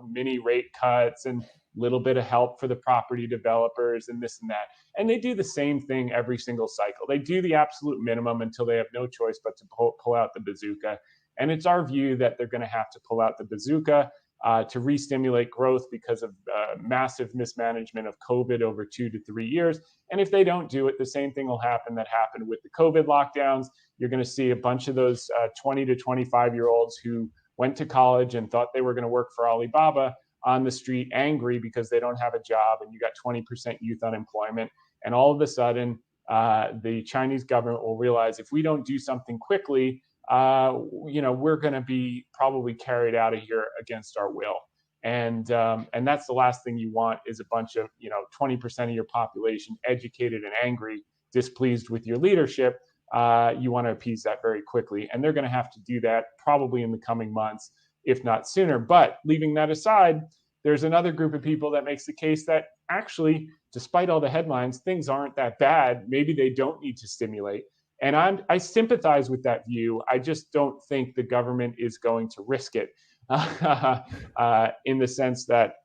mini rate cuts and little bit of help for the property developers and this and that. And they do the same thing every single cycle. They do the absolute minimum until they have no choice but to pull out the bazooka. And it's our view that they're going to have to pull out the bazooka to re-stimulate growth because of massive mismanagement of COVID over 2 to 3 years. And if they don't do it, the same thing will happen that happened with the COVID lockdowns. You're going to see a bunch of those 20 to 25-year-olds who went to college and thought they were going to work for Alibaba on the street angry because they don't have a job, and you got 20% youth unemployment. And all of a sudden, the Chinese government will realize if we don't do something quickly, we're going to be probably carried out of here against our will. And that's the last thing you want is a bunch of 20% of your population educated and angry, displeased with your leadership. You want to appease that very quickly, and they're going to have to do that probably in the coming months, if not sooner. But leaving that aside, there's another group of people that makes the case that actually, despite all the headlines, things aren't that bad. Maybe they don't need to stimulate. And I sympathize with that view. I just don't think the government is going to risk it in the sense that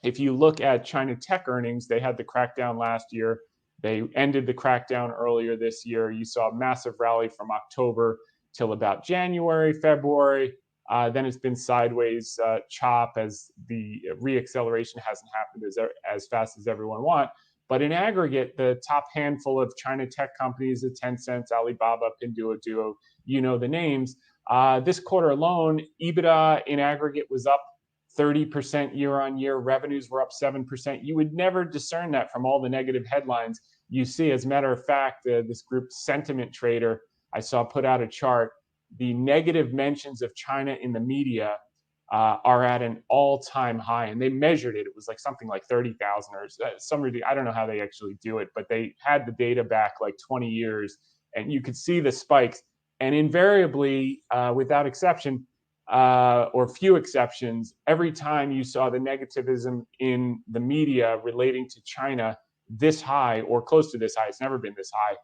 if you look at China tech earnings, they had the crackdown last year. They ended the crackdown earlier this year. You saw a massive rally from October till about January, February. Then it's been sideways chop as the reacceleration hasn't happened as fast as everyone wants. But in aggregate, the top handful of China tech companies, the Tencent, Alibaba, Pinduoduo, the names, this quarter alone, EBITDA in aggregate was up 30% year on year. Revenues were up 7%. You would never discern that from all the negative headlines you see. As a matter of fact, this group Sentiment Trader, I saw put out a chart. The negative mentions of China in the media are at an all-time high, and they measured it. It was like something like 30,000 or somebody. I don't know how they actually do it, but they had the data back like 20 years, and you could see the spikes. And invariably, without exception or few exceptions, every time you saw the negativism in the media relating to China this high or close to this high, it's never been this high.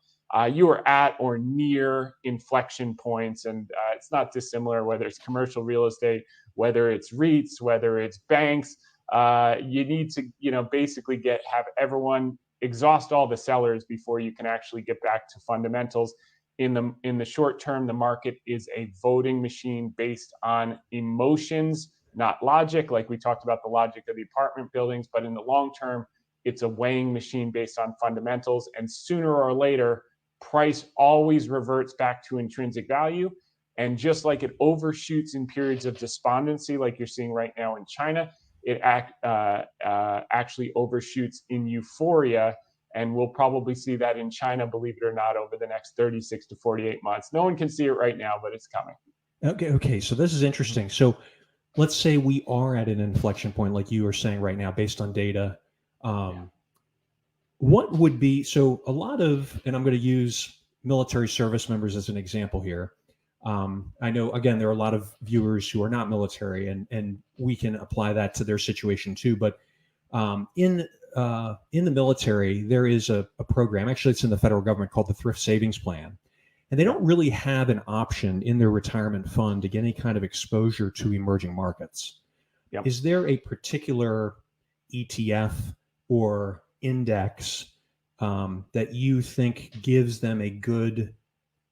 You are at or near inflection points, and it's not dissimilar whether it's commercial real estate, whether it's REITs, whether it's banks. You need to, basically have everyone exhaust all the sellers before you can actually get back to fundamentals. In the short term, the market is a voting machine based on emotions, not logic, like we talked about the logic of the apartment buildings. But in the long term, it's a weighing machine based on fundamentals, and sooner or later, price always reverts back to intrinsic value. And just like it overshoots in periods of despondency, like you're seeing right now in China, it actually overshoots in euphoria. And we'll probably see that in China, believe it or not, over the next 36 to 48 months. No one can see it right now, but it's coming. Okay. So this is interesting. So let's say we are at an inflection point, like you are saying right now, based on data. What would be, so a lot of, and I'm going to use military service members as an example here. I know, again, there are a lot of viewers who are not military, and we can apply that to their situation too. But in the military, there is a program, actually it's in the federal government, called the Thrift Savings Plan. And they don't really have an option in their retirement fund to get any kind of exposure to emerging markets. Yep. Is there a particular ETF or index that you think gives them a good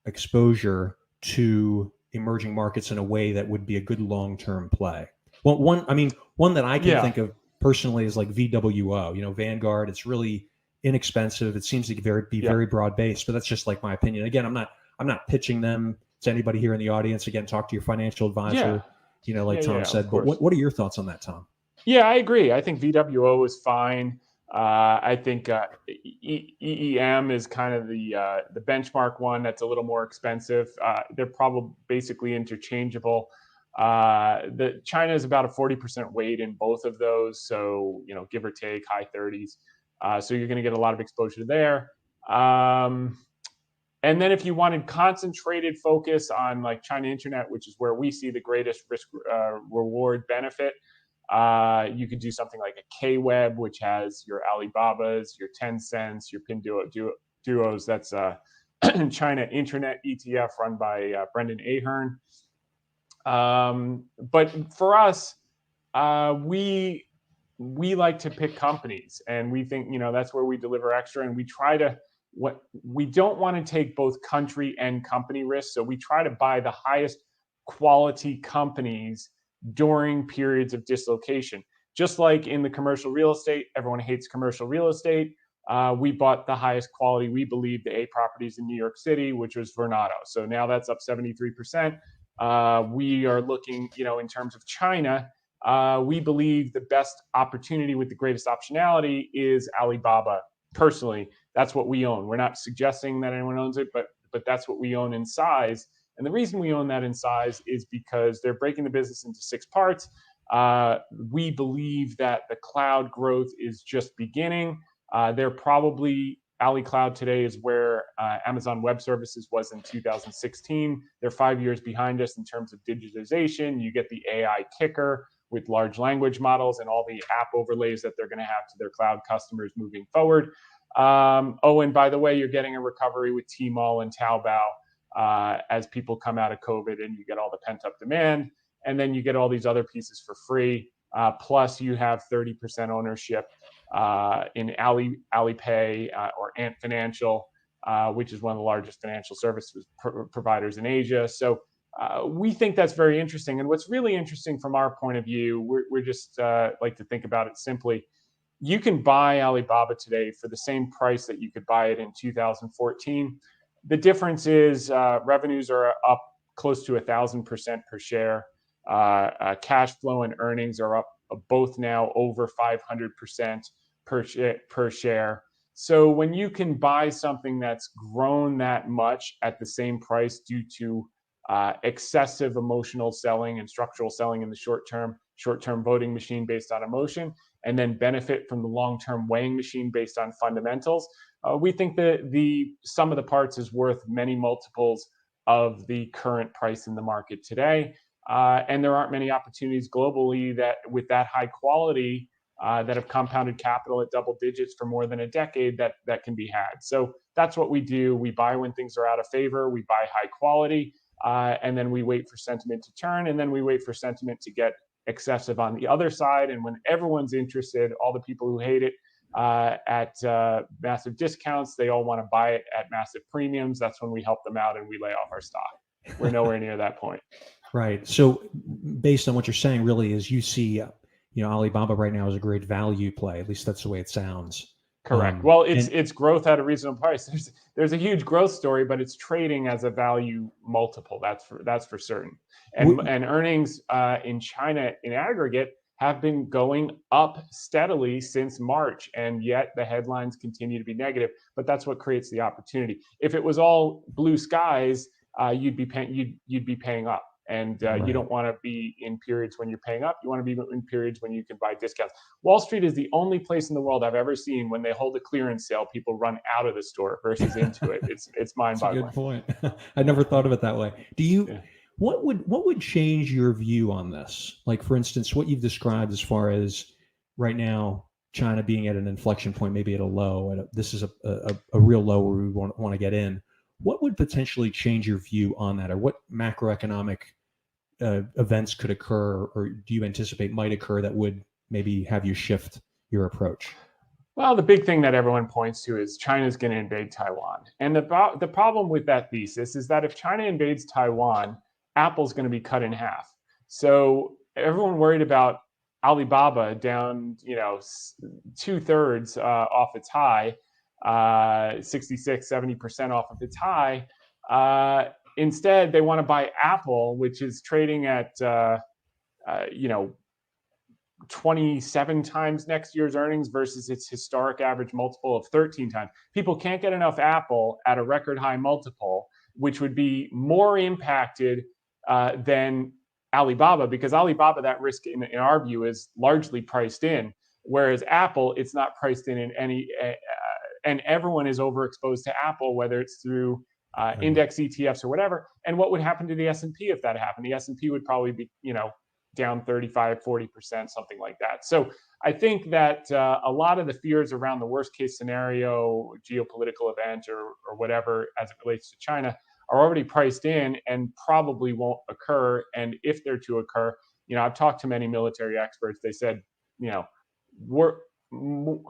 exposure to emerging markets in a way that would be a good long-term play? Well, one that I can think of personally is like VWO, Vanguard. It's really inexpensive. It seems to be Yeah. very broad based, but that's just like my opinion. Again, I'm not pitching them to anybody here in the audience. Again, talk to your financial advisor. Like Tom said. But what are your thoughts on that, Tom? Yeah, I agree. I think VWO is fine. I think EEM is kind of the benchmark one that's a little more expensive. They're probably basically interchangeable. The China is about a 40% weight in both of those, so give or take high 30s. So you're going to get a lot of exposure there. And then if you wanted concentrated focus on like China Internet, which is where we see the greatest risk reward benefit, you could do something like a K-Web, which has your Alibabas, your Tencents, your Pinduos. That's China Internet ETF run by Brendan Ahern. But for us, we like to pick companies, and we think that's where we deliver extra, and we try to. We don't want to take both country and company risks, so we try to buy the highest quality companies during periods of dislocation. Just like in the commercial real estate, everyone hates commercial real estate. We bought the highest quality, we believe, the A properties in New York City, which was Vornado. So now that's up 73%. We are looking, in terms of China, we believe the best opportunity with the greatest optionality is Alibaba. Personally, that's what we own. We're not suggesting that anyone owns it, but that's what we own in size. And the reason we own that in size is because they're breaking the business into 6 parts. We believe that the cloud growth is just beginning. They're probably, Ali Cloud today is where Amazon Web Services was in 2016. They're 5 years behind us in terms of digitization. You get the AI kicker with large language models and all the app overlays that they're going to have to their cloud customers moving forward. And by the way, you're getting a recovery with Tmall and Taobao as people come out of COVID, and you get all the pent-up demand, and then you get all these other pieces for free. Plus, you have 30% ownership in Alipay or Ant Financial, which is one of the largest financial services providers in Asia. So we think that's very interesting. And what's really interesting from our point of view, we're just like to think about it simply. You can buy Alibaba today for the same price that you could buy it in 2014. The difference is revenues are up close to 1,000% per share. Cash flow and earnings are up both now over 500% per share. So when you can buy something that's grown that much at the same price due to excessive emotional selling and structural selling in the short-term voting machine based on emotion, and then benefit from the long-term weighing machine based on fundamentals, we think that the sum of the parts is worth many multiples of the current price in the market today. And there aren't many opportunities globally that with that high quality that have compounded capital at double digits for more than a decade that can be had. So that's what we do. We buy when things are out of favor. We buy high quality, and then we wait for sentiment to turn, and then we wait for sentiment to get excessive on the other side. And when everyone's interested, all the people who hate it at massive discounts, they all want to buy it at massive premiums. That's when we help them out and we lay off our stock. We're nowhere near that point. Right. So based on what you're saying, really, is you see, Alibaba right now is a great value play. At least that's the way it sounds. Correct. Well, it's growth at a reasonable price. There's a huge growth story, but it's trading as a value multiple. That's for certain. And earnings in China in aggregate have been going up steadily since March, and yet the headlines continue to be negative. But that's what creates the opportunity. If it was all blue skies, you'd be paying up. And Right. You don't want to be in periods when you're paying up. You want to be in periods when you can buy discounts. Wall Street is the only place in the world I've ever seen when they hold a clearance sale, people run out of the store versus into it. It's mind-boggling. That's a good point. I never thought of it that way. Do you? Yeah. What would change your view on this? Like, for instance, what you've described as far as right now, China being at an inflection point, maybe at a low. This is a real low where we want to get in. What would potentially change your view on that, or what macroeconomic events could occur, or do you anticipate might occur that would maybe have you shift your approach? Well, the big thing that everyone points to is China's going to invade Taiwan. And the problem with that thesis is that if China invades Taiwan, Apple's going to be cut in half. So everyone worried about Alibaba down, 2/3 off its high. 66, 70% off of its high. Instead, they want to buy Apple, which is trading at, 27 times next year's earnings versus its historic average multiple of 13 times. People can't get enough Apple at a record high multiple, which would be more impacted than Alibaba, because Alibaba, that risk in our view is largely priced in, whereas Apple, it's not priced in any, and everyone is overexposed to Apple, whether it's through index ETFs or whatever. And what would happen to the S&P if that happened? The S&P would probably be, down 35, 40%, something like that. So I think that a lot of the fears around the worst case scenario, geopolitical event or whatever, as it relates to China, are already priced in and probably won't occur. And if they're to occur, I've talked to many military experts. They said, we're in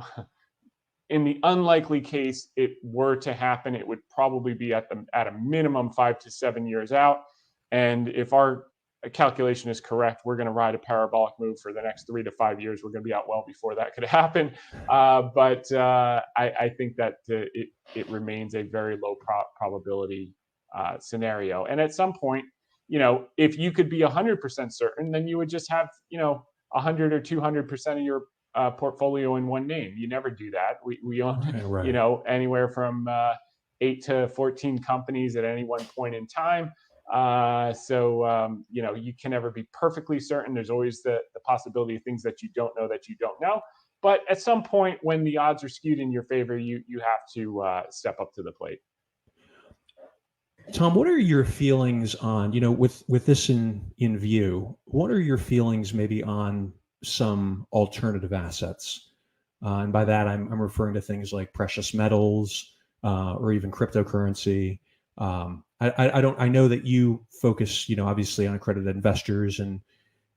the unlikely case it were to happen, it would probably be at a minimum 5 to 7 years out. And if our calculation is correct, we're going to ride a parabolic move for the next 3 to 5 years. We're going to be out well before that could happen. But I think that it remains a very low probability scenario. And at some point, if you could be 100% certain, then you would just have, 100 or 200% of your portfolio in one name. You never do that. We own, Right. Anywhere from 8 to 14 companies at any one point in time. You can never be perfectly certain. There's always the possibility of things that you don't know. But at some point, when the odds are skewed in your favor, you have to step up to the plate. Tom, what are your feelings on, with this in view, what are your feelings maybe on some alternative assets? And by that, I'm referring to things like precious metals or even cryptocurrency. I know that you focus, obviously on accredited investors and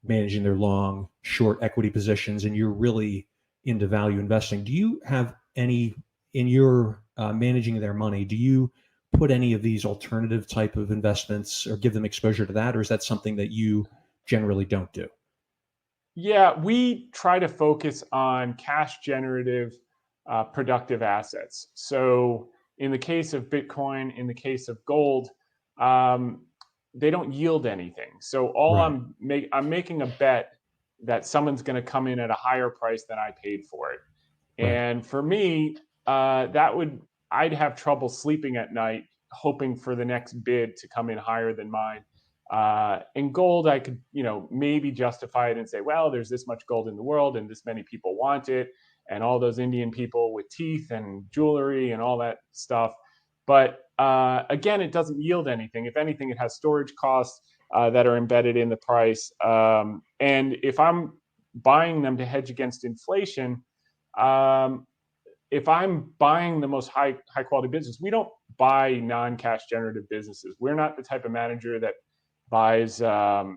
managing their long, short equity positions, and you're really into value investing. Do you have any in your managing their money? Do you put any of these alternative type of investments or give them exposure to that, or is that something that you generally don't do? Yeah, we try to focus on cash generative, productive assets. So in the case of Bitcoin, in the case of gold, they don't yield anything. So I'm making a bet that someone's going to come in at a higher price than I paid for it. Right. And for me, I'd have trouble sleeping at night hoping for the next bid to come in higher than mine. In gold, I could, maybe justify it and say, well, there's this much gold in the world and this many people want it, and all those Indian people with teeth and jewelry and all that stuff. But again, it doesn't yield anything. If anything, it has storage costs that are embedded in the price. And if I'm buying them to hedge against inflation, if I'm buying the most high quality business, we don't buy non-cash generative businesses. We're not the type of manager that buys the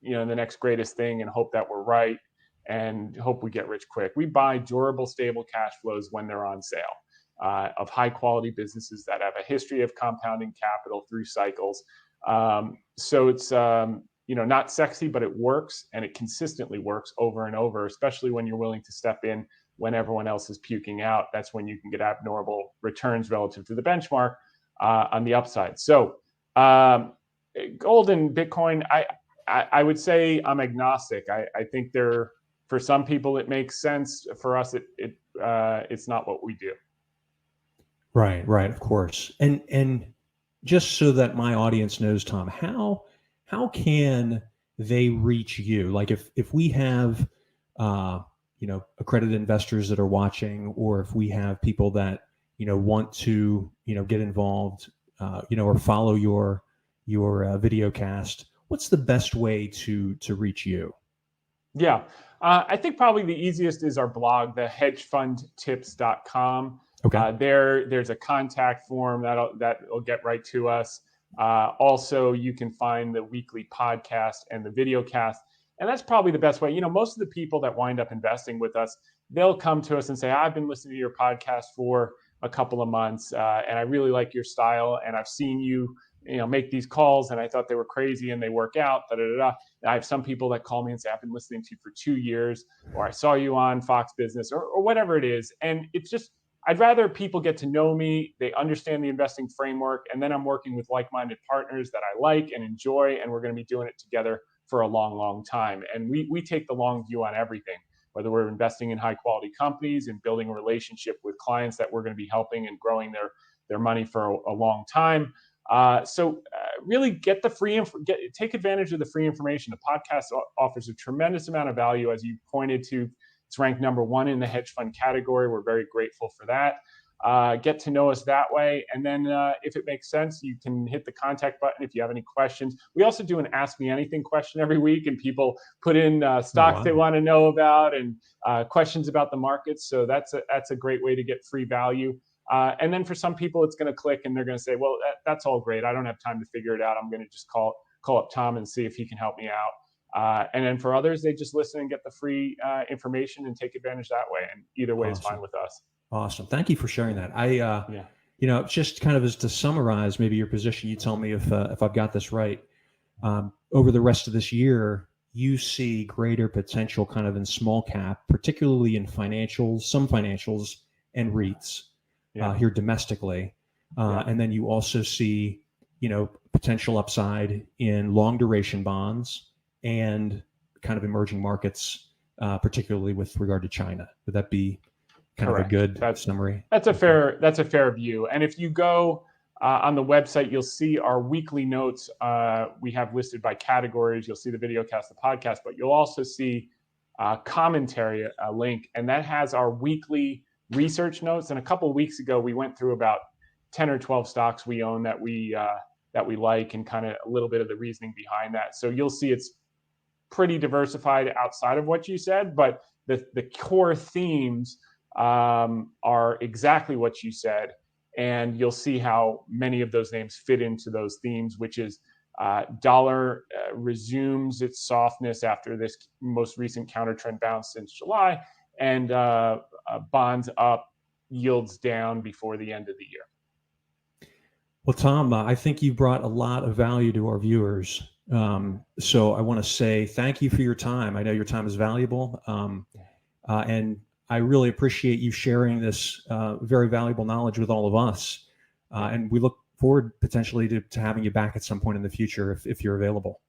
next greatest thing and hope that we're right and hope we get rich quick. We buy durable, stable cash flows when they're on sale of high quality businesses that have a history of compounding capital through cycles. So it's not sexy, but it works, and it consistently works over and over, especially when you're willing to step in when everyone else is puking out. That's when you can get abnormal returns relative to the benchmark on the upside. So gold and Bitcoin, I would say I'm agnostic. I think for some people it makes sense. For us, it's not what we do. Right, of course. And just so that my audience knows, Tom, how can they reach you? Like if we have accredited investors that are watching, or if we have people that want to get involved, or follow your VideoCast, what's the best way to reach you? Yeah, I think probably the easiest is our blog, the hedgefundtips.com. Okay. There's a contact form that'll get right to us. Also, you can find the weekly podcast and the VideoCast. And that's probably the best way. Most of the people that wind up investing with us, they'll come to us and say, I've been listening to your podcast for a couple of months, and I really like your style, and I've seen you, make these calls, and I thought they were crazy, and they work out. I have some people that call me and say, I've been listening to you for 2 years, or I saw you on Fox Business, or whatever it is. And it's just I'd rather people get to know me, they understand the investing framework, and then I'm working with like-minded partners that I like and enjoy, and we're going to be doing it together for a long, long time. And we take the long view on everything, whether we're investing in high-quality companies and building a relationship with clients that we're going to be helping and growing their money for a long time. So really get the take advantage of the free information. The podcast offers a tremendous amount of value, as you pointed to. It's ranked #1 in the hedge fund category. We're very grateful for that. Get to know us that way. And then if it makes sense, you can hit the contact button if you have any questions. We also do an Ask Me Anything question every week, and people put in stocks they want to know about and questions about the markets. So that's a great way to get free value. And then for some people, it's going to click and they're going to say, well, that's all great. I don't have time to figure it out. I'm going to just call up Tom and see if he can help me out. And then for others, they just listen and get the free information and take advantage that way. And either way is fine with us. Awesome. Thank you for sharing that. You know, just kind of as to summarize maybe your position, you tell me if I've got this right. Over the rest of this year, you see greater potential kind of in small cap, particularly in financials, some financials and REITs here domestically. And then you also see, you know, potential upside in long duration bonds and kind of emerging markets, particularly with regard to China. Would that be kind of a good summary? That's a fair view. And if you go on the website, you'll see our weekly notes. We have listed by categories. You'll see the VideoCast, the podcast, but you'll also see commentary, a link, and that has our weekly research notes. And a couple of weeks ago, we went through about 10 or 12 stocks we own that we like, and kind of a little bit of the reasoning behind that. So you'll see it's pretty diversified outside of what you said, but the core themes are exactly what you said. And you'll see how many of those names fit into those themes, which is dollar resumes its softness after this most recent counter trend bounce since July, and bonds up, yields down before the end of the year. Well, Tom, I think you brought a lot of value to our viewers. So I want to say thank you for your time. I know your time is valuable. And I really appreciate you sharing this very valuable knowledge with all of us. And we look forward potentially to having you back at some point in the future if you're available.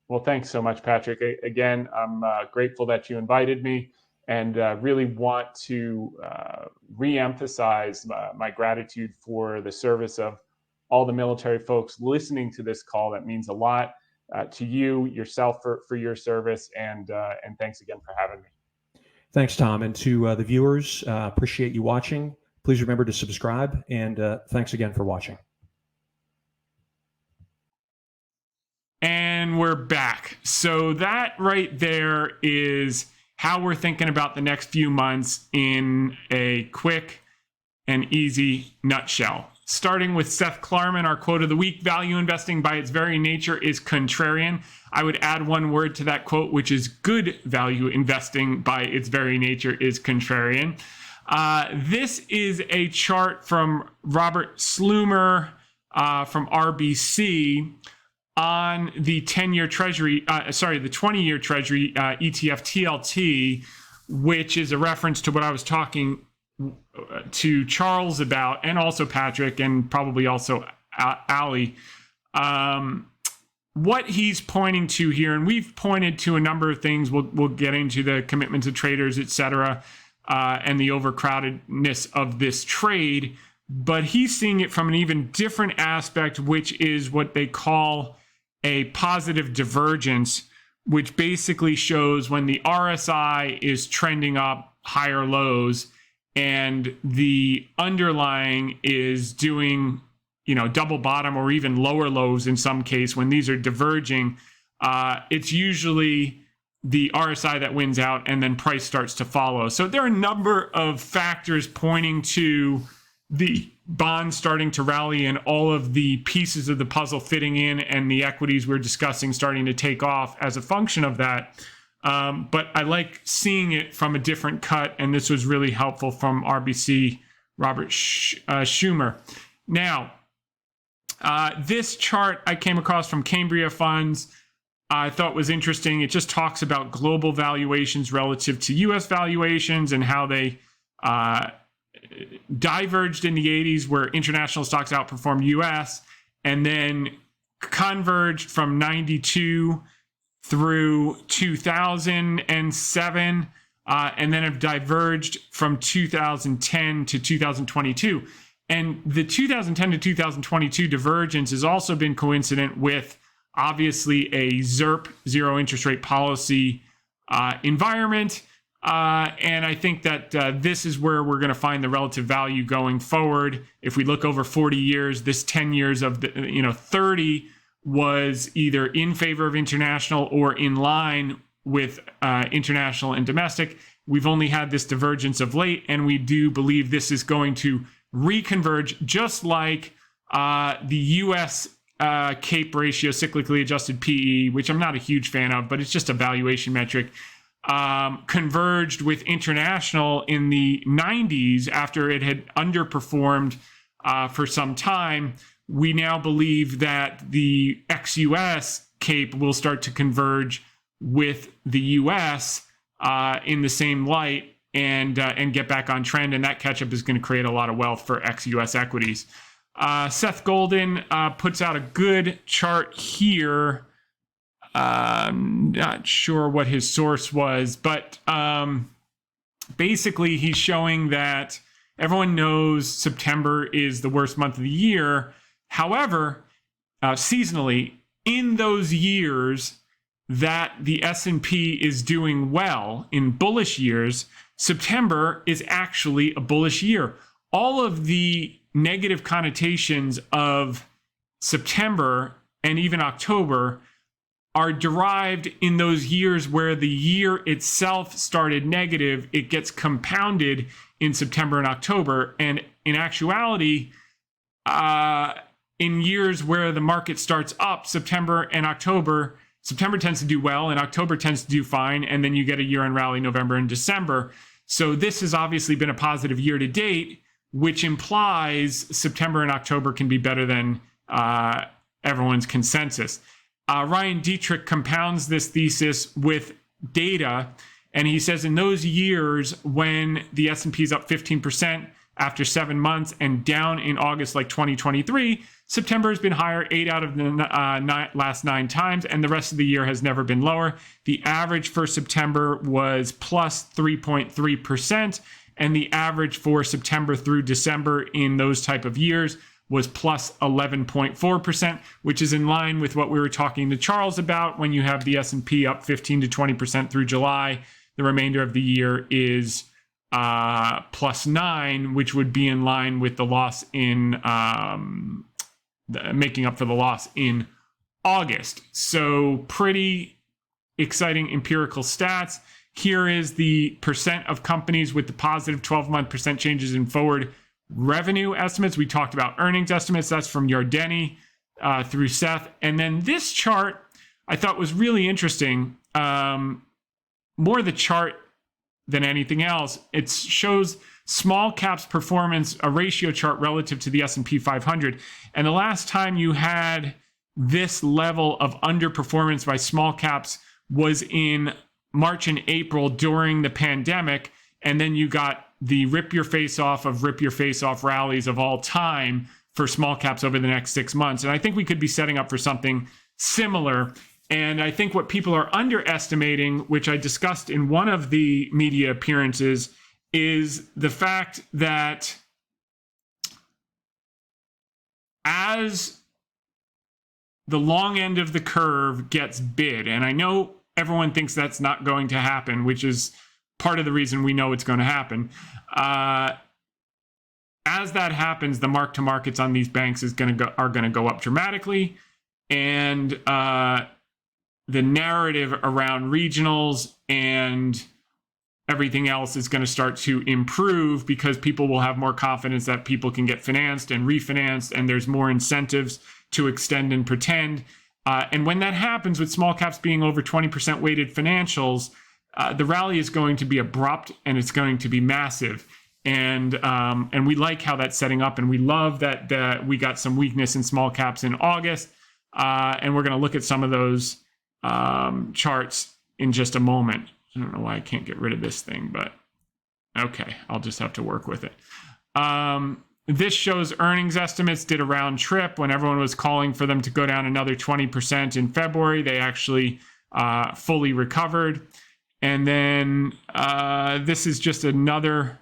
Well, thanks so much, Patrick. Again, I'm grateful that you invited me, and really want to reemphasize my gratitude for the service of all the military folks listening to this call. That means a lot to you, yourself, for your service, and thanks again for having me. Thanks, Tom. And to the viewers, appreciate you watching. Please remember to subscribe, and thanks again for watching. And we're back. So that right there is how we're thinking about the next few months in a quick and easy nutshell. Starting with Seth Klarman, our quote of the week: value investing by its very nature is contrarian. I would add one word to that quote, which is good value investing by its very nature is contrarian. This is a chart from Robert Slumer from RBC on the 10-year Treasury, the 20-year Treasury ETF TLT, which is a reference to what I was talking to Charles about, and also Patrick, and probably also Ali. What he's pointing to here, and we've pointed to a number of things. We'll get into the commitment to traders, et cetera, and the overcrowdedness of this trade. But he's seeing it from an even different aspect, which is what they call a positive divergence, which basically shows when the RSI is trending up higher lows and the underlying is doing, double bottom or even lower lows in some case. When these are diverging, it's usually the RSI that wins out, and then price starts to follow. So there are a number of factors pointing to the bonds starting to rally and all of the pieces of the puzzle fitting in, and the equities we're discussing starting to take off as a function of that. But I like seeing it from a different cut, and this was really helpful from RBC Robert Schumer. Now, this chart I came across from Cambria Funds. I thought was interesting. It just talks about global valuations relative to U.S. valuations and how they diverged in the 80s where international stocks outperformed US, and then converged from 92 through 2007, and then have diverged from 2010 to 2022. And the 2010 to 2022 divergence has also been coincident with obviously a ZIRP, zero interest rate policy environment. And I think that this is where we're going to find the relative value going forward. If we look over 40 years, this 10 years of the 30 was either in favor of international or in line with international and domestic. We've only had this divergence of late, and we do believe this is going to reconverge, just like the U.S. CAPE ratio, cyclically adjusted PE, which I'm not a huge fan of, but it's just a valuation metric, converged with international in the 90s after it had underperformed for some time. We now believe that the ex-US CAPE will start to converge with the US in the same light and get back on trend, and that catch-up is going to create a lot of wealth for ex-US equities. Seth Golden puts out a good chart here. Not sure what his source was, but basically he's showing that everyone knows September is the worst month of the year. However, seasonally, in those years that the S&P is doing well, in bullish years, September is actually a bullish year. All of the negative connotations of September and even October are derived in those years where the year itself started negative. It gets compounded in September and October. And in actuality, in years where the market starts up, September and October, September tends to do well and October tends to do fine. And then you get a year-end rally November and December. So this has obviously been a positive year to date, which implies September and October can be better than everyone's consensus. Ryan Dietrich compounds this thesis with data, and he says in those years when the S&P is up 15% after 7 months and down in August like 2023, September has been higher 8 out of the last 9 times, and the rest of the year has never been lower. The average for September was plus 3.3%, and the average for September through December in those type of years was plus 11.4%, which is in line with what we were talking to Charles about. When you have the S&P up 15 to 20% through July, the remainder of the year is plus 9, which would be in line with the loss in making up for the loss in August. So pretty exciting empirical stats. Here is the percent of companies with the positive 12-month percent changes in forward revenue estimates. We talked about earnings estimates. That's from Yardeni through Seth. And then this chart I thought was really interesting. More the chart than anything else. It shows small caps performance, a ratio chart relative to the S&P 500. And the last time you had this level of underperformance by small caps was in March and April during the pandemic. And then you got the rip your face off rallies of all time for small caps over the next 6 months. And I think we could be setting up for something similar. And I think what people are underestimating, which I discussed in one of the media appearances, is the fact that as the long end of the curve gets bid, and I know everyone thinks that's not going to happen, which is part of the reason we know it's going to happen. As that happens, the mark-to-markets on these banks are going to go up dramatically, and the narrative around regionals and everything else is going to start to improve because people will have more confidence that people can get financed and refinanced, and there's more incentives to extend and pretend. And when that happens, with small caps being over 20% weighted financials, the rally is going to be abrupt and it's going to be massive. And we like how that's setting up, and we love that we got some weakness in small caps in August. And we're going to look at some of those charts in just a moment. I don't know why I can't get rid of this thing, but okay, I'll just have to work with it. This shows earnings estimates did a round trip when everyone was calling for them to go down another 20% in February. They actually fully recovered. And then this is just another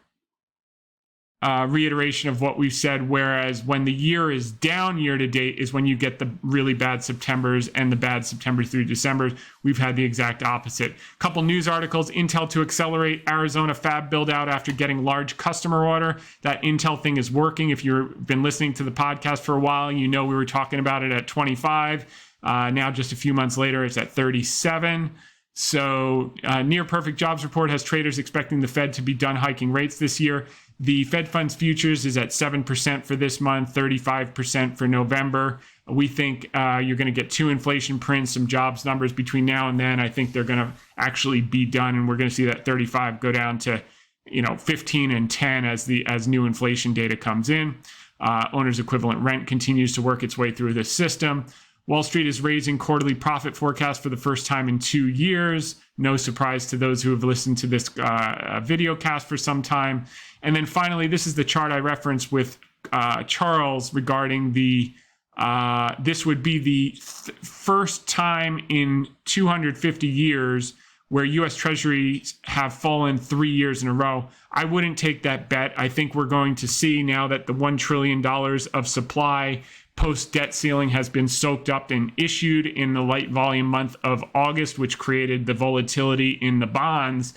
reiteration of what we've said, whereas when the year is down year to date is when you get the really bad Septembers and the bad September through December. We've had the exact opposite. Couple news articles: Intel to accelerate Arizona fab build out after getting large customer order. That Intel thing is working. If you've been listening to the podcast for a while, you know we were talking about it at 25. Now just a few months later, it's at 37. So near perfect jobs report has traders expecting the Fed to be done hiking rates this year. The Fed funds futures is at 7% for this month, 35% for November. We think you're going to get 2 inflation prints, some jobs numbers between now and then. I think they're going to actually be done, and we're going to see that 35 go down to 15 and 10 as new inflation data comes in. Owner's equivalent rent continues to work its way through the system. Wall Street is raising quarterly profit forecast for the first time in 2 years. No surprise to those who have listened to this video cast for some time. And then finally, this is the chart I referenced with Charles regarding this would be the first time in 250 years where U.S. Treasuries have fallen 3 years in a row. I wouldn't take that bet. I think we're going to see, now that the $1 trillion of supply post-debt ceiling has been soaked up and issued in the light volume month of August, which created the volatility in the bonds.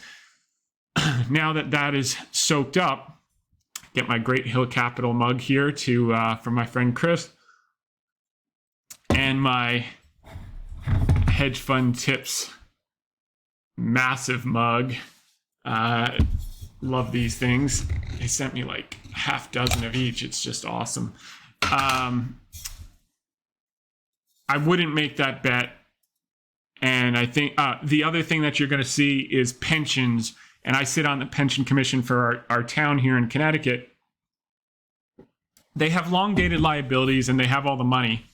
Now that that is soaked up, get my Great Hill Capital mug here from my friend Chris, and my Hedge Fund Tips massive mug. Love these things. They sent me like half dozen of each. It's just awesome. I wouldn't make that bet. And I think the other thing that you're going to see is pensions. And I sit on the pension commission for our town here in Connecticut. They have long dated liabilities and they have all the money.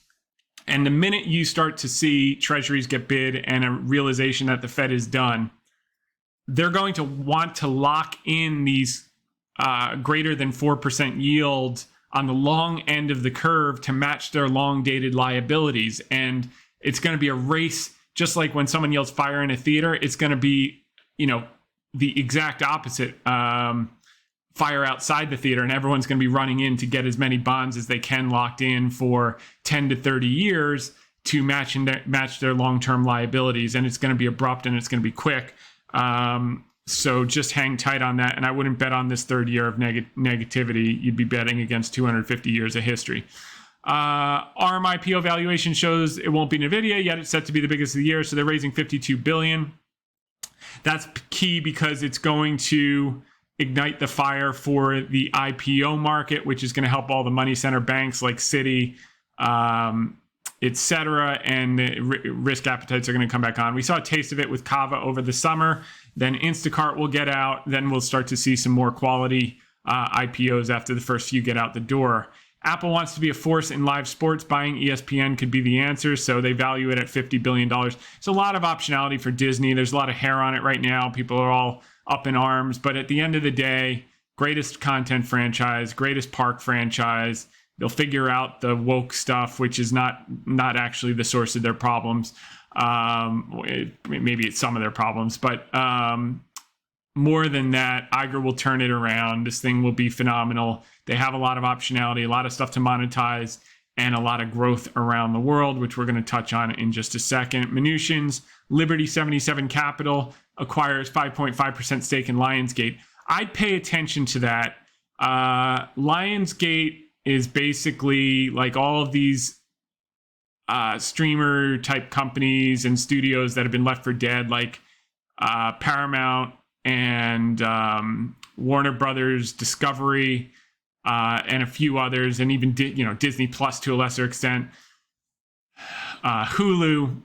And the minute you start to see treasuries get bid and a realization that the Fed is done, they're going to want to lock in these greater than 4% yields on the long end of the curve to match their long dated liabilities. And it's going to be a race, just like when someone yells fire in a theater, it's going to be, the exact opposite, fire outside the theater, and everyone's going to be running in to get as many bonds as they can locked in for 10 to 30 years to match their long-term liabilities. And it's going to be abrupt and it's going to be quick. So just hang tight on that. And I wouldn't bet on this third year of negativity. You'd be betting against 250 years of history. RMIPO valuation shows it won't be NVIDIA, yet it's set to be the biggest of the year. So they're raising $52 billion. That's key because it's going to ignite the fire for the IPO market, which is going to help all the money center banks like Citi, et cetera, and the risk appetites are going to come back on. We saw a taste of it with Kava over the summer. Then Instacart will get out. Then we'll start to see some more quality IPOs after the first few get out the door. Apple wants to be a force in live sports. Buying ESPN could be the answer, so they value it at $50 billion. It's a lot of optionality for Disney. There's a lot of hair on it right now. People are all up in arms. But at the end of the day, greatest content franchise, greatest park franchise. They'll figure out the woke stuff, which is not actually the source of their problems. Maybe it's some of their problems, but more than that, Iger will turn it around. This thing will be phenomenal. They have a lot of optionality, a lot of stuff to monetize, and a lot of growth around the world, which we're going to touch on in just a second. Minutions, Liberty 77 Capital acquires 5.5% stake in Lionsgate. I'd pay attention to that. Lionsgate is basically like all of these streamer type companies and studios that have been left for dead, like Paramount and Warner Brothers Discovery, and a few others, and even Disney Plus to a lesser extent, Hulu.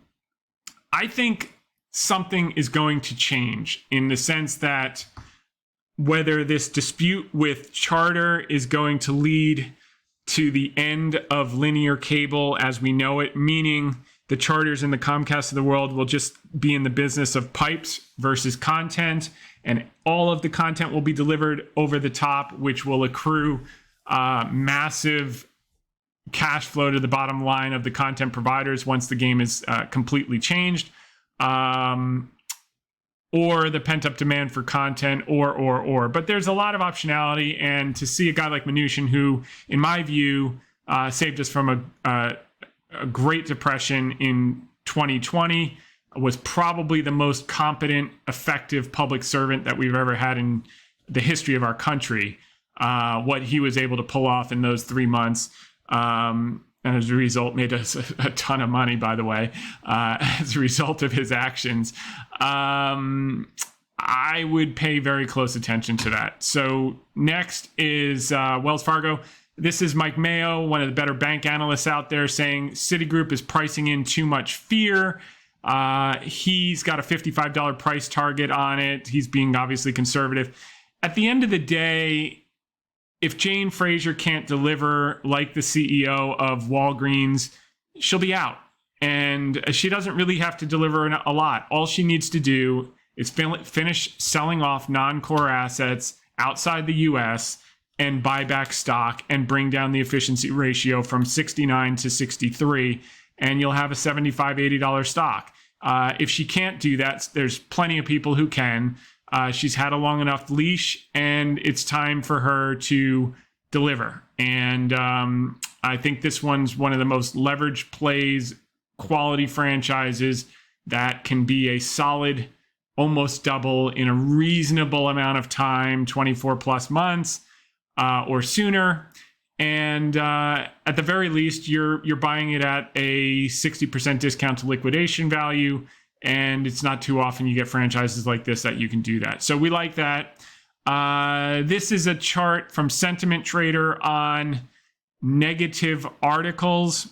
I think something is going to change in the sense that whether this dispute with Charter is going to lead to the end of linear cable as we know it, meaning the Charters and the Comcast of the world will just be in the business of pipes versus content, and all of the content will be delivered over the top, which will accrue massive cash flow to the bottom line of the content providers once the game is completely changed, or the pent-up demand for content, or. But there's a lot of optionality, and to see a guy like Mnuchin, who, in my view, saved us from a Great Depression in 2020, was probably the most competent, effective public servant that we've ever had in the history of our country. What he was able to pull off in those 3 months, and as a result, made us a ton of money, by the way, as a result of his actions. I would pay very close attention to that. So next is Wells Fargo. This is Mike Mayo, one of the better bank analysts out there, saying Citigroup is pricing in too much fear. He's got a $55 price target on it. He's being obviously conservative. At the end of the day, if Jane Fraser can't deliver like the CEO of Walgreens, she'll be out. And she doesn't really have to deliver a lot. All she needs to do is finish selling off non-core assets outside the U.S., and buy back stock and bring down the efficiency ratio from 69 to 63, and you'll have a $75, $80 stock. If she can't do that, there's plenty of people who can. She's had a long enough leash, and it's time for her to deliver. And I think this one's one of the most leveraged plays, quality franchises that can be a solid almost double in a reasonable amount of time, 24 plus months. Or sooner, and at the very least, you're buying it at a 60% discount to liquidation value, and it's not too often you get franchises like this that you can do that. So we like that. This is a chart from Sentiment Trader on negative articles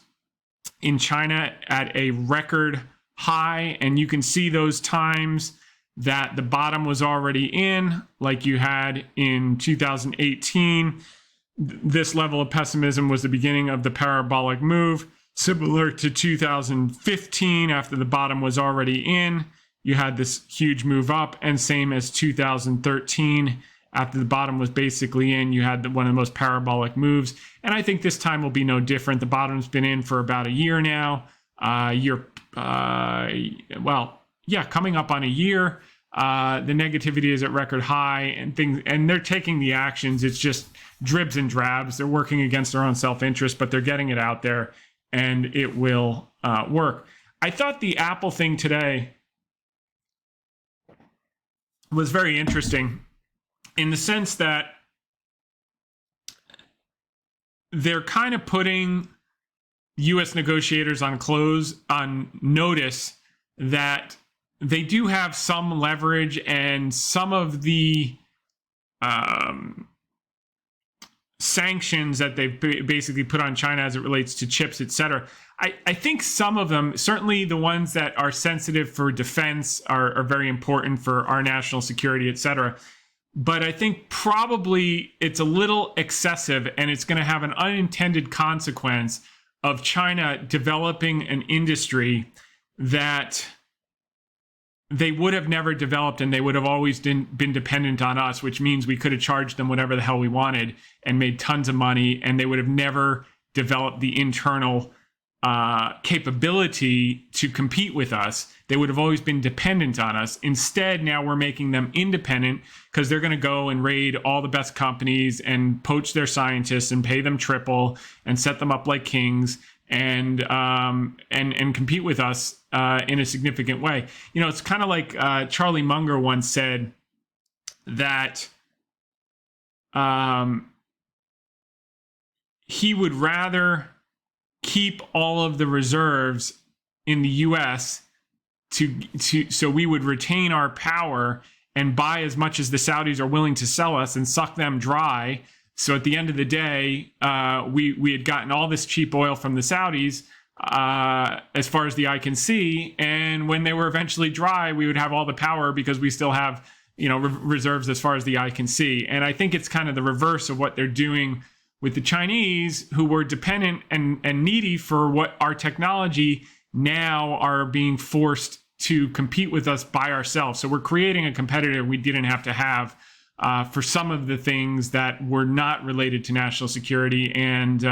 in China at a record high, and you can see those times that the bottom was already in, like you had in 2018. This level of pessimism was the beginning of the parabolic move, similar to 2015 after the bottom was already in. You had this huge move up, and same as 2013 after the bottom was basically in, you had one of the most parabolic moves. And I think this time will be no different. The bottom's been in for about a year now. Coming up on a year. The negativity is at record high, and they're taking the actions. It's just dribs and drabs. They're working against their own self-interest, but they're getting it out there, and it will work. I thought the Apple thing today was very interesting in the sense that they're kind of putting U.S. negotiators on notice that they do have some leverage, and some of the sanctions that they've basically put on China as it relates to chips, et cetera. I think some of them, certainly the ones that are sensitive for defense, are very important for our national security, et cetera. But I think probably it's a little excessive, and it's going to have an unintended consequence of China developing an industry that they would have never developed, and they would have always been dependent on us, which means we could have charged them whatever the hell we wanted and made tons of money, and they would have never developed the internal capability to compete with us. They would have always been dependent on us. Instead, now we're making them independent because they're going to go and raid all the best companies and poach their scientists and pay them triple and set them up like kings and compete with us in a significant way. You know, it's kind of like Charlie Munger once said that he would rather keep all of the reserves in the U.S. so we would retain our power and buy as much as the Saudis are willing to sell us and suck them dry. So at the end of the day, we had gotten all this cheap oil from the Saudis as far as the eye can see. And when they were eventually dry, we would have all the power because we still have, reserves as far as the eye can see. And I think it's kind of the reverse of what they're doing with the Chinese, who were dependent and needy for what our technology now are being forced to compete with us by ourselves. So we're creating a competitor we didn't have to have for some of the things that were not related to national security. And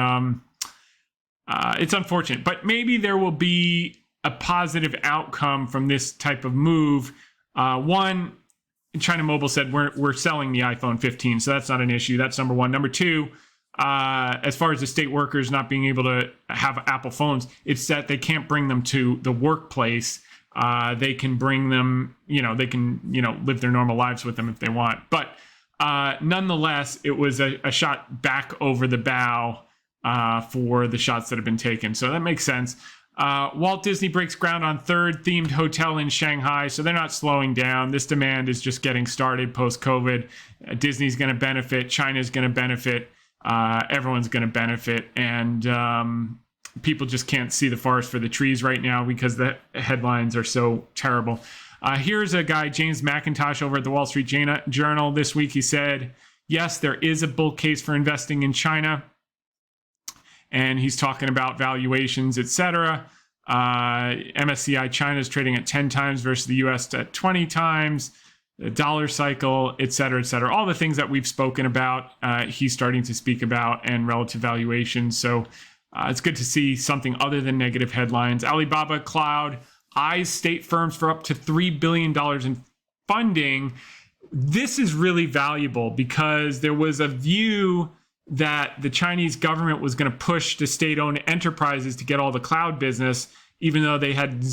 it's unfortunate, but maybe there will be a positive outcome from this type of move. One, China Mobile said we're selling the iPhone 15, so that's not an issue. That's number one. Number two, as far as the state workers not being able to have Apple phones, it's that they can't bring them to the workplace. They can bring them, they can, live their normal lives with them if they want. But nonetheless, it was a shot back over the bow for the shots that have been taken. So that makes sense. Walt Disney breaks ground on third themed hotel in Shanghai. So they're not slowing down. This demand is just getting started post-COVID. Disney's going to benefit. China's going to benefit. Everyone's going to benefit. And people just can't see the forest for the trees right now because the headlines are so terrible. Here's a guy, James McIntosh, over at the Wall Street Journal this week. He said, yes, there is a bull case for investing in China. And he's talking about valuations, etc. MSCI China is trading at 10 times versus the U.S. at 20 times. The dollar cycle, et cetera, et cetera. All the things that we've spoken about, he's starting to speak about, and relative valuations. So it's good to see something other than negative headlines. Alibaba Cloud eyes state firms for up to $3 billion in funding. This is really valuable because there was a view that the Chinese government was going to push the state-owned enterprises to get all the cloud business, even though they had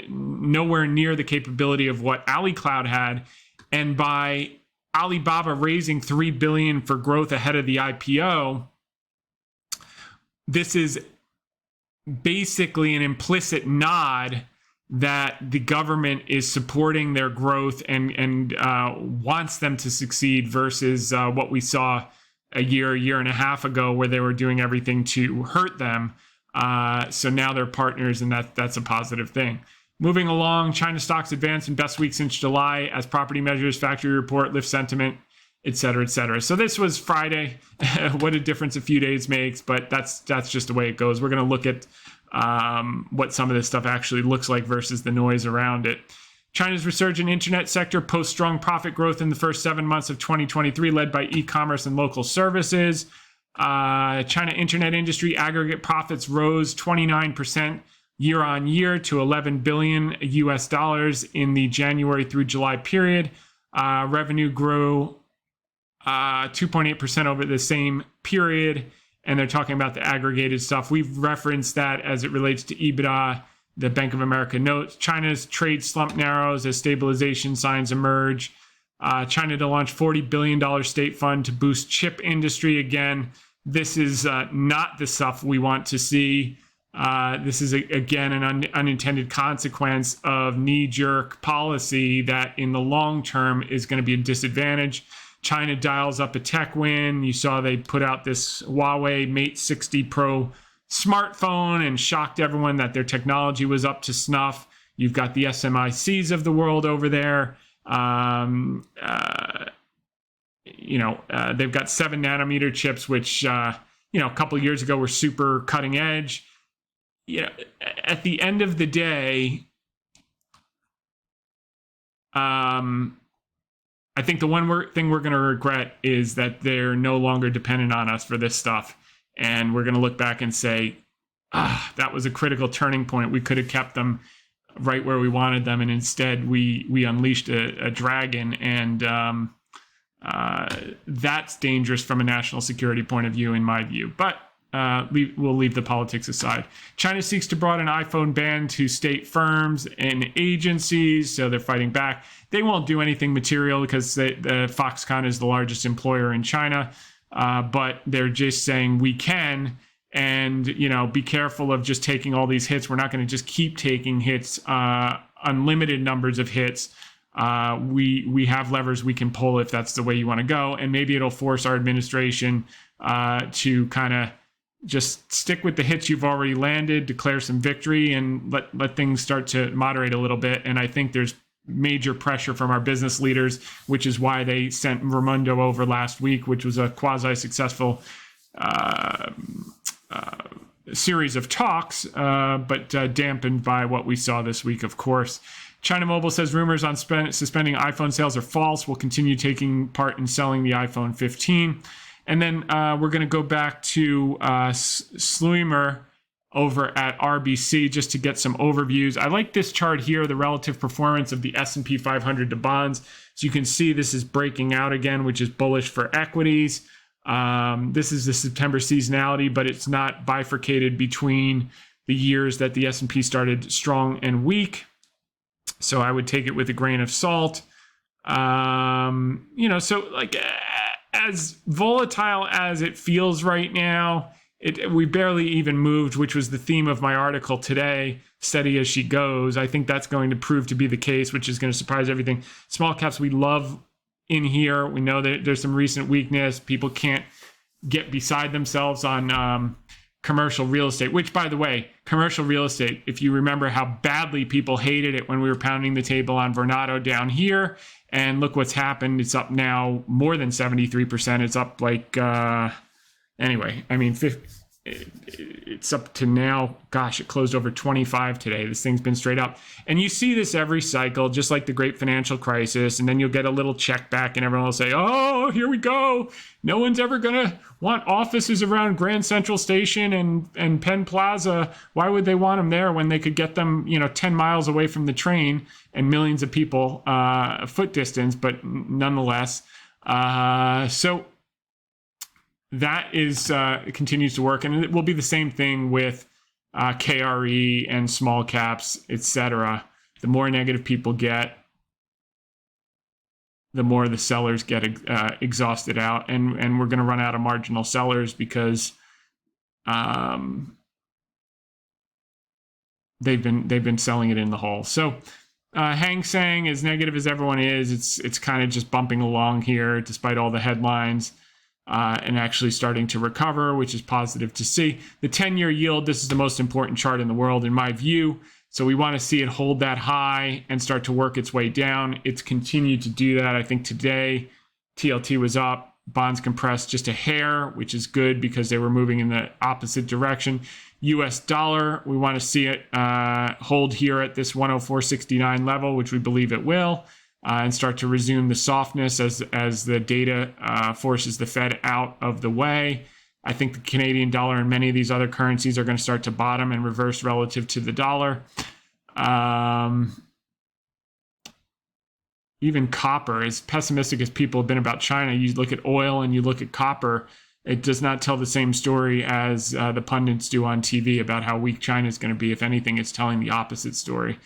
nowhere near the capability of what AliCloud had. And by Alibaba raising $3 billion for growth ahead of the IPO, this is basically an implicit nod that the government is supporting their growth and wants them to succeed versus what we saw a year and a half ago, where they were doing everything to hurt them. So now they're partners, and that's a positive thing. Moving along, China stocks advance in best week since July as property measures, factory report, lift sentiment, et cetera, et cetera. So this was Friday. What a difference a few days makes, but that's just the way it goes. We're going to look at what some of this stuff actually looks like versus the noise around it. China's resurgent internet sector posts strong profit growth in the first 7 months of 2023, led by e-commerce and local services. China internet industry aggregate profits rose 29% year on year to $11 billion US dollars in the January through July period. Revenue grew 2.8% over the same period, and they're talking about the aggregated stuff. We've referenced that as it relates to EBITDA. The Bank of America notes China's trade slump narrows as stabilization signs emerge. China to launch $40 billion state fund to boost chip industry. Again, this is not the stuff we want to see. This is, again, an unintended consequence of knee-jerk policy that in the long term is going to be a disadvantage. China dials up a tech win. You saw they put out this Huawei Mate 60 Pro smartphone and shocked everyone that their technology was up to snuff. You've got the SMICs of the world over there. They've got 7 nanometer chips, which, a couple of years ago were super cutting edge. At the end of the day, I think the one thing we're going to regret is that they're no longer dependent on us for this stuff. And we're going to look back and say, that was a critical turning point. We could have kept them right where we wanted them. And instead, we unleashed a dragon. And that's dangerous from a national security point of view, in my view. But we'll leave the politics aside. China seeks to broaden iPhone ban to state firms and agencies. So they're fighting back. They won't do anything material because the Foxconn is the largest employer in China. But they're just saying we can, and be careful of just taking all these hits. We're not going to just keep taking hits, unlimited numbers of hits. We have levers we can pull if that's the way you want to go, and maybe it'll force our administration to kind of just stick with the hits you've already landed, declare some victory, and let things start to moderate a little bit. And I think there's major pressure from our business leaders, which is why they sent Raimondo over last week, which was a quasi-successful series of talks, but dampened by what we saw this week, of course. China Mobile says rumors on suspending iPhone sales are false. We'll continue taking part in selling the iPhone 15. And then we're going to go back to Sluimer over at RBC just to get some overviews. I like this chart here, the relative performance of the S&P 500 to bonds. So you can see this is breaking out again, which is bullish for equities. This is the September seasonality, but it's not bifurcated between the years that the S&P started strong and weak. So I would take it with a grain of salt. So like as volatile as it feels right now, we barely even moved, which was the theme of my article today, steady as she goes. I think that's going to prove to be the case, which is going to surprise everything. Small caps we love in here. We know that there's some recent weakness. People can't get beside themselves on commercial real estate, which, by the way, commercial real estate, if you remember how badly people hated it when we were pounding the table on Vornado down here, and look what's happened. It's up now more than 73%. It's up like, anyway, I mean, it's up to now, gosh, it closed over 25 today. This thing's been straight up. And you see this every cycle, just like the great financial crisis. And then you'll get a little check back and everyone will say, oh, here we go. No one's ever going to want offices around Grand Central Station and Penn Plaza. Why would they want them there when they could get them, 10 miles away from the train and millions of people foot distance, but nonetheless. So that is continues to work, and it will be the same thing with KRE and small caps, etc. The more negative people get, the more the sellers get exhausted out, and we're going to run out of marginal sellers because they've been selling it in the hole. So Hang Seng, as negative as everyone is, it's kind of just bumping along here despite all the headlines. And actually starting to recover, which is positive to see. The 10-year yield, this is the most important chart in the world, in my view. So we want to see it hold that high and start to work its way down. It's continued to do that. I think today TLT was up, bonds compressed just a hair, which is good because they were moving in the opposite direction. U.S. dollar, we want to see it hold here at this 104.69 level, which we believe it will. And start to resume the softness as the data forces the Fed out of the way. I think the Canadian dollar and many of these other currencies are going to start to bottom and reverse relative to the dollar. Even copper, as pessimistic as people have been about China, you look at oil and you look at copper, it does not tell the same story as the pundits do on TV about how weak China is going to be. If anything, it's telling the opposite story.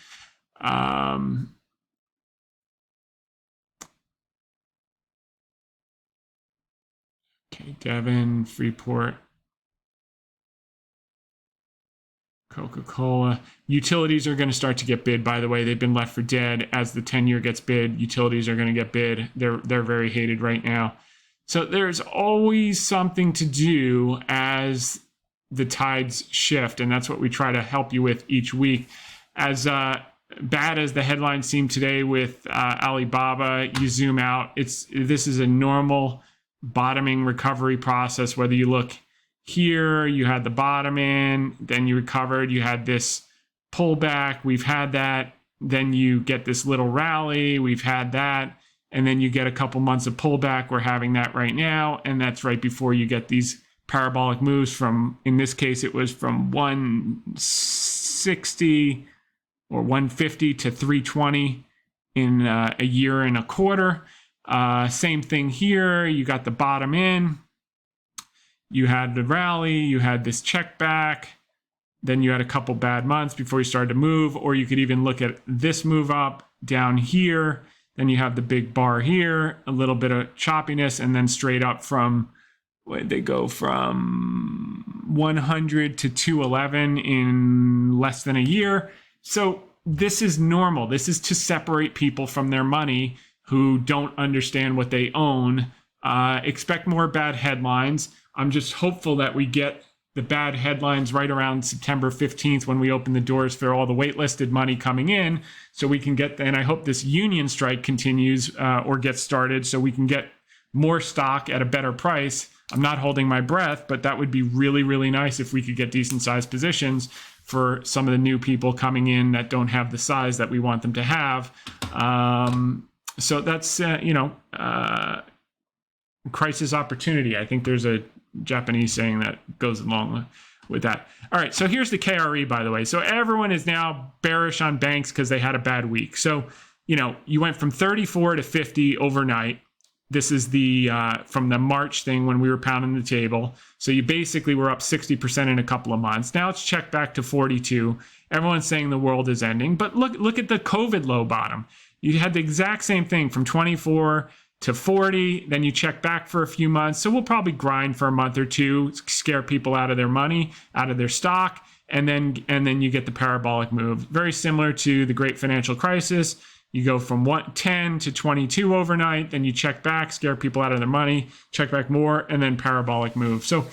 Okay, Devon, Freeport, Coca-Cola. Utilities are going to start to get bid, by the way. They've been left for dead. As the 10-year gets bid, utilities are going to get bid. They're very hated right now. So there's always something to do as the tides shift, and that's what we try to help you with each week. As bad as the headlines seem today with Alibaba, you zoom out. This is a normal bottoming recovery process. Whether you look here, you had the bottom in, then you recovered, you had this pullback, we've had that, then you get this little rally, we've had that, and then you get a couple months of pullback. We're having that right now, and that's right before you get these parabolic moves from, in this case, it was from 160 or 150 to 320 in a year and a quarter. Same thing here. You got the bottom in. You had the rally. You had this check back. Then you had a couple bad months before you started to move. Or you could even look at this move up down here. Then you have the big bar here, a little bit of choppiness, and then straight up from, they go from 100 to 211 in less than a year. So this is normal. This is to separate people from their money who don't understand what they own. Expect more bad headlines. I'm just hopeful that we get the bad headlines right around September 15th when we open the doors for all the waitlisted money coming in, so we can get, and I hope this union strike continues or gets started so we can get more stock at a better price. I'm not holding my breath, but that would be really, really nice if we could get decent sized positions for some of the new people coming in that don't have the size that we want them to have. So that's, crisis opportunity. I think there's a Japanese saying that goes along with that. All right, so here's the KRE, by the way. So everyone is now bearish on banks because they had a bad week. So, you went from 34 to 50 overnight. This is the from the March thing when we were pounding the table. So you basically were up 60% in a couple of months. Now it's checked back to 42. Everyone's saying the world is ending, but look at the COVID low bottom. You had the exact same thing from 24 to 40, then you check back for a few months. So we'll probably grind for a month or two, scare people out of their money, out of their stock, and then you get the parabolic move. Very similar to the great financial crisis. You go from 10 to 22 overnight, then you check back, scare people out of their money, check back more, and then parabolic move. So,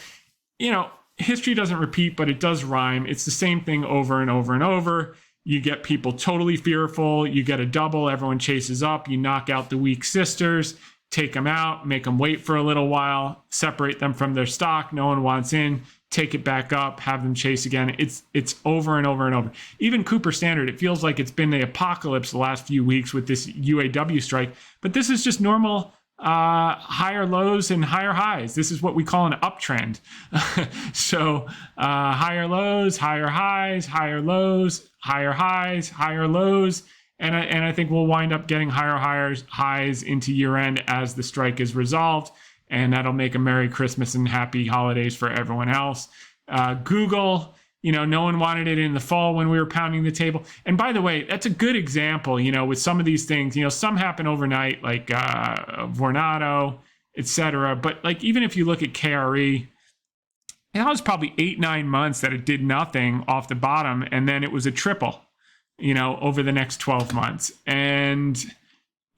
history doesn't repeat, but it does rhyme. It's the same thing over and over and over. You get people totally fearful. You get a double. Everyone chases up. You knock out the weak sisters, take them out, make them wait for a little while, separate them from their stock. No one wants in. Take it back up, have them chase again. It's over and over and over. Even Cooper Standard, it feels like it's been the apocalypse the last few weeks with this UAW strike. But this is just normal higher lows and higher highs. This is what we call an uptrend. So higher lows, higher highs, higher lows, higher highs, higher lows. And I think we'll wind up getting higher highs into year end as the strike is resolved. And that'll make a Merry Christmas and Happy Holidays for everyone else. Google, no one wanted it in the fall when we were pounding the table. And by the way, that's a good example, with some of these things, some happen overnight, like Vornado, etc. But like, even if you look at KRE, it was probably 8-9 months that it did nothing off the bottom. And then it was a triple, over the next 12 months. And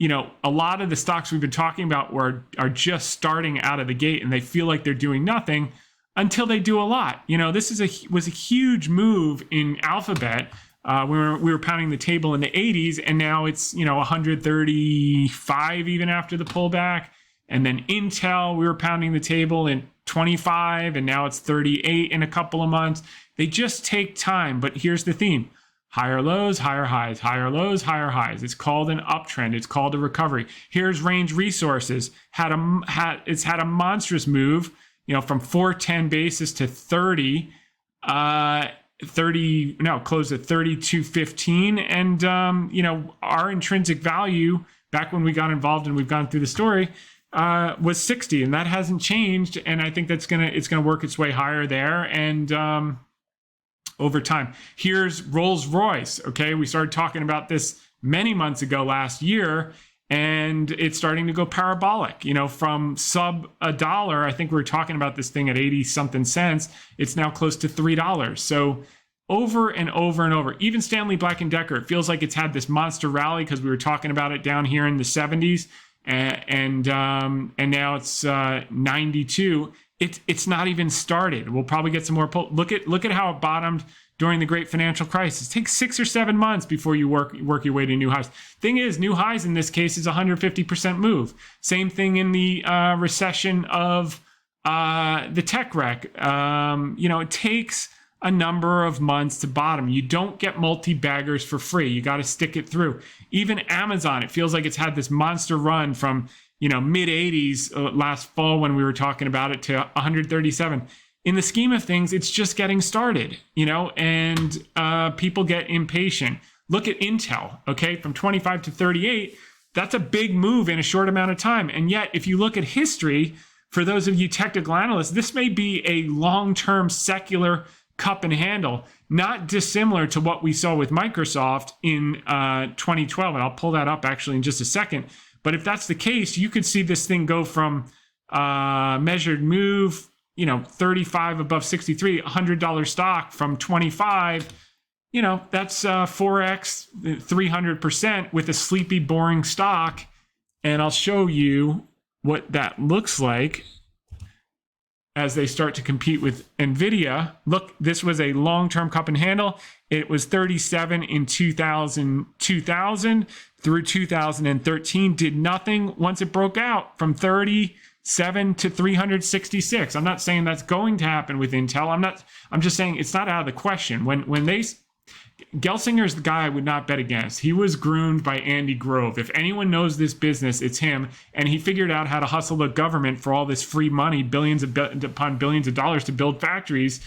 a lot of the stocks we've been talking about are just starting out of the gate and they feel like they're doing nothing until they do a lot. This was a huge move in Alphabet. We were pounding the table in the 80s, and now it's 135 even after the pullback. And then Intel, we were pounding the table in 25, and now it's 38 in a couple of months. They just take time, but here's the theme. Higher lows, higher highs, higher lows, higher highs. It's called an uptrend. It's called a recovery. Here's Range Resources. It's had a monstrous move, from 410 basis to 30, closed at 32.15. And, our intrinsic value back when we got involved and we've gone through the story, was 60, and that hasn't changed. And I think it's going to work its way higher there. And, over time. Here's Rolls-Royce. Okay, we started talking about this many months ago last year, and it's starting to go parabolic. From sub $1, I think we were talking about this thing at 80 something cents. It's now close to $3. So over and over and over. Even Stanley Black & Decker, it feels like it's had this monster rally because we were talking about it down here in the 70s, and now it's 92. It's not even started. We'll probably get some more pull. Look at how it bottomed during the great financial crisis. It takes 6 or 7 months before you work your way to new highs. Thing is, new highs in this case is 150% move. Same thing in the recession of the tech wreck. It takes a number of months to bottom. You don't get multi-baggers for free. You got to stick it through. Even Amazon, it feels like it's had this monster run from mid 80s last fall when we were talking about it to 137. In the scheme of things, it's just getting started, and people get impatient. Look at Intel, okay, from 25 to 38. That's a big move in a short amount of time. And yet, if you look at history, for those of you technical analysts, this may be a long-term secular cup and handle, not dissimilar to what we saw with Microsoft in 2012. And I'll pull that up actually in just a second. But if that's the case, you could see this thing go from measured move, 35 above 63, $100 stock from 25. That's 4x, 300% with a sleepy, boring stock. And I'll show you what that looks like as they start to compete with NVIDIA. Look, this was a long-term cup and handle. It was 37 in 2000 through 2013, did nothing. Once it broke out from 30, 307 to 366. I'm not saying that's going to happen with Intel. I'm just saying it's not out of the question. When they Gelsinger's the guy I would not bet against. He was groomed by Andy Grove. If anyone knows this business, it's him. And he figured out how to hustle the government for all this free money, billions upon billions of dollars to build factories,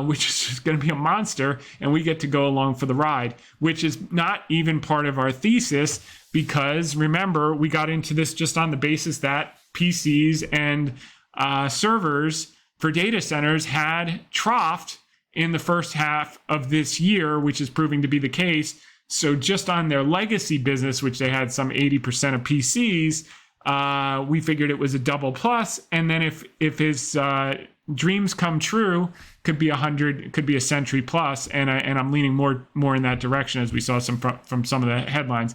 which is just going to be a monster. And we get to go along for the ride, which is not even part of our thesis. Because remember, we got into this just on the basis that PCs and servers for data centers had troughed in the first half of this year, which is proving to be the case. So just on their legacy business, which they had some 80% of PCs, we figured it was a double plus. And then if his dreams come true, could be 100, could be a century plus. And I'm leaning more in that direction, as we saw from some of the headlines.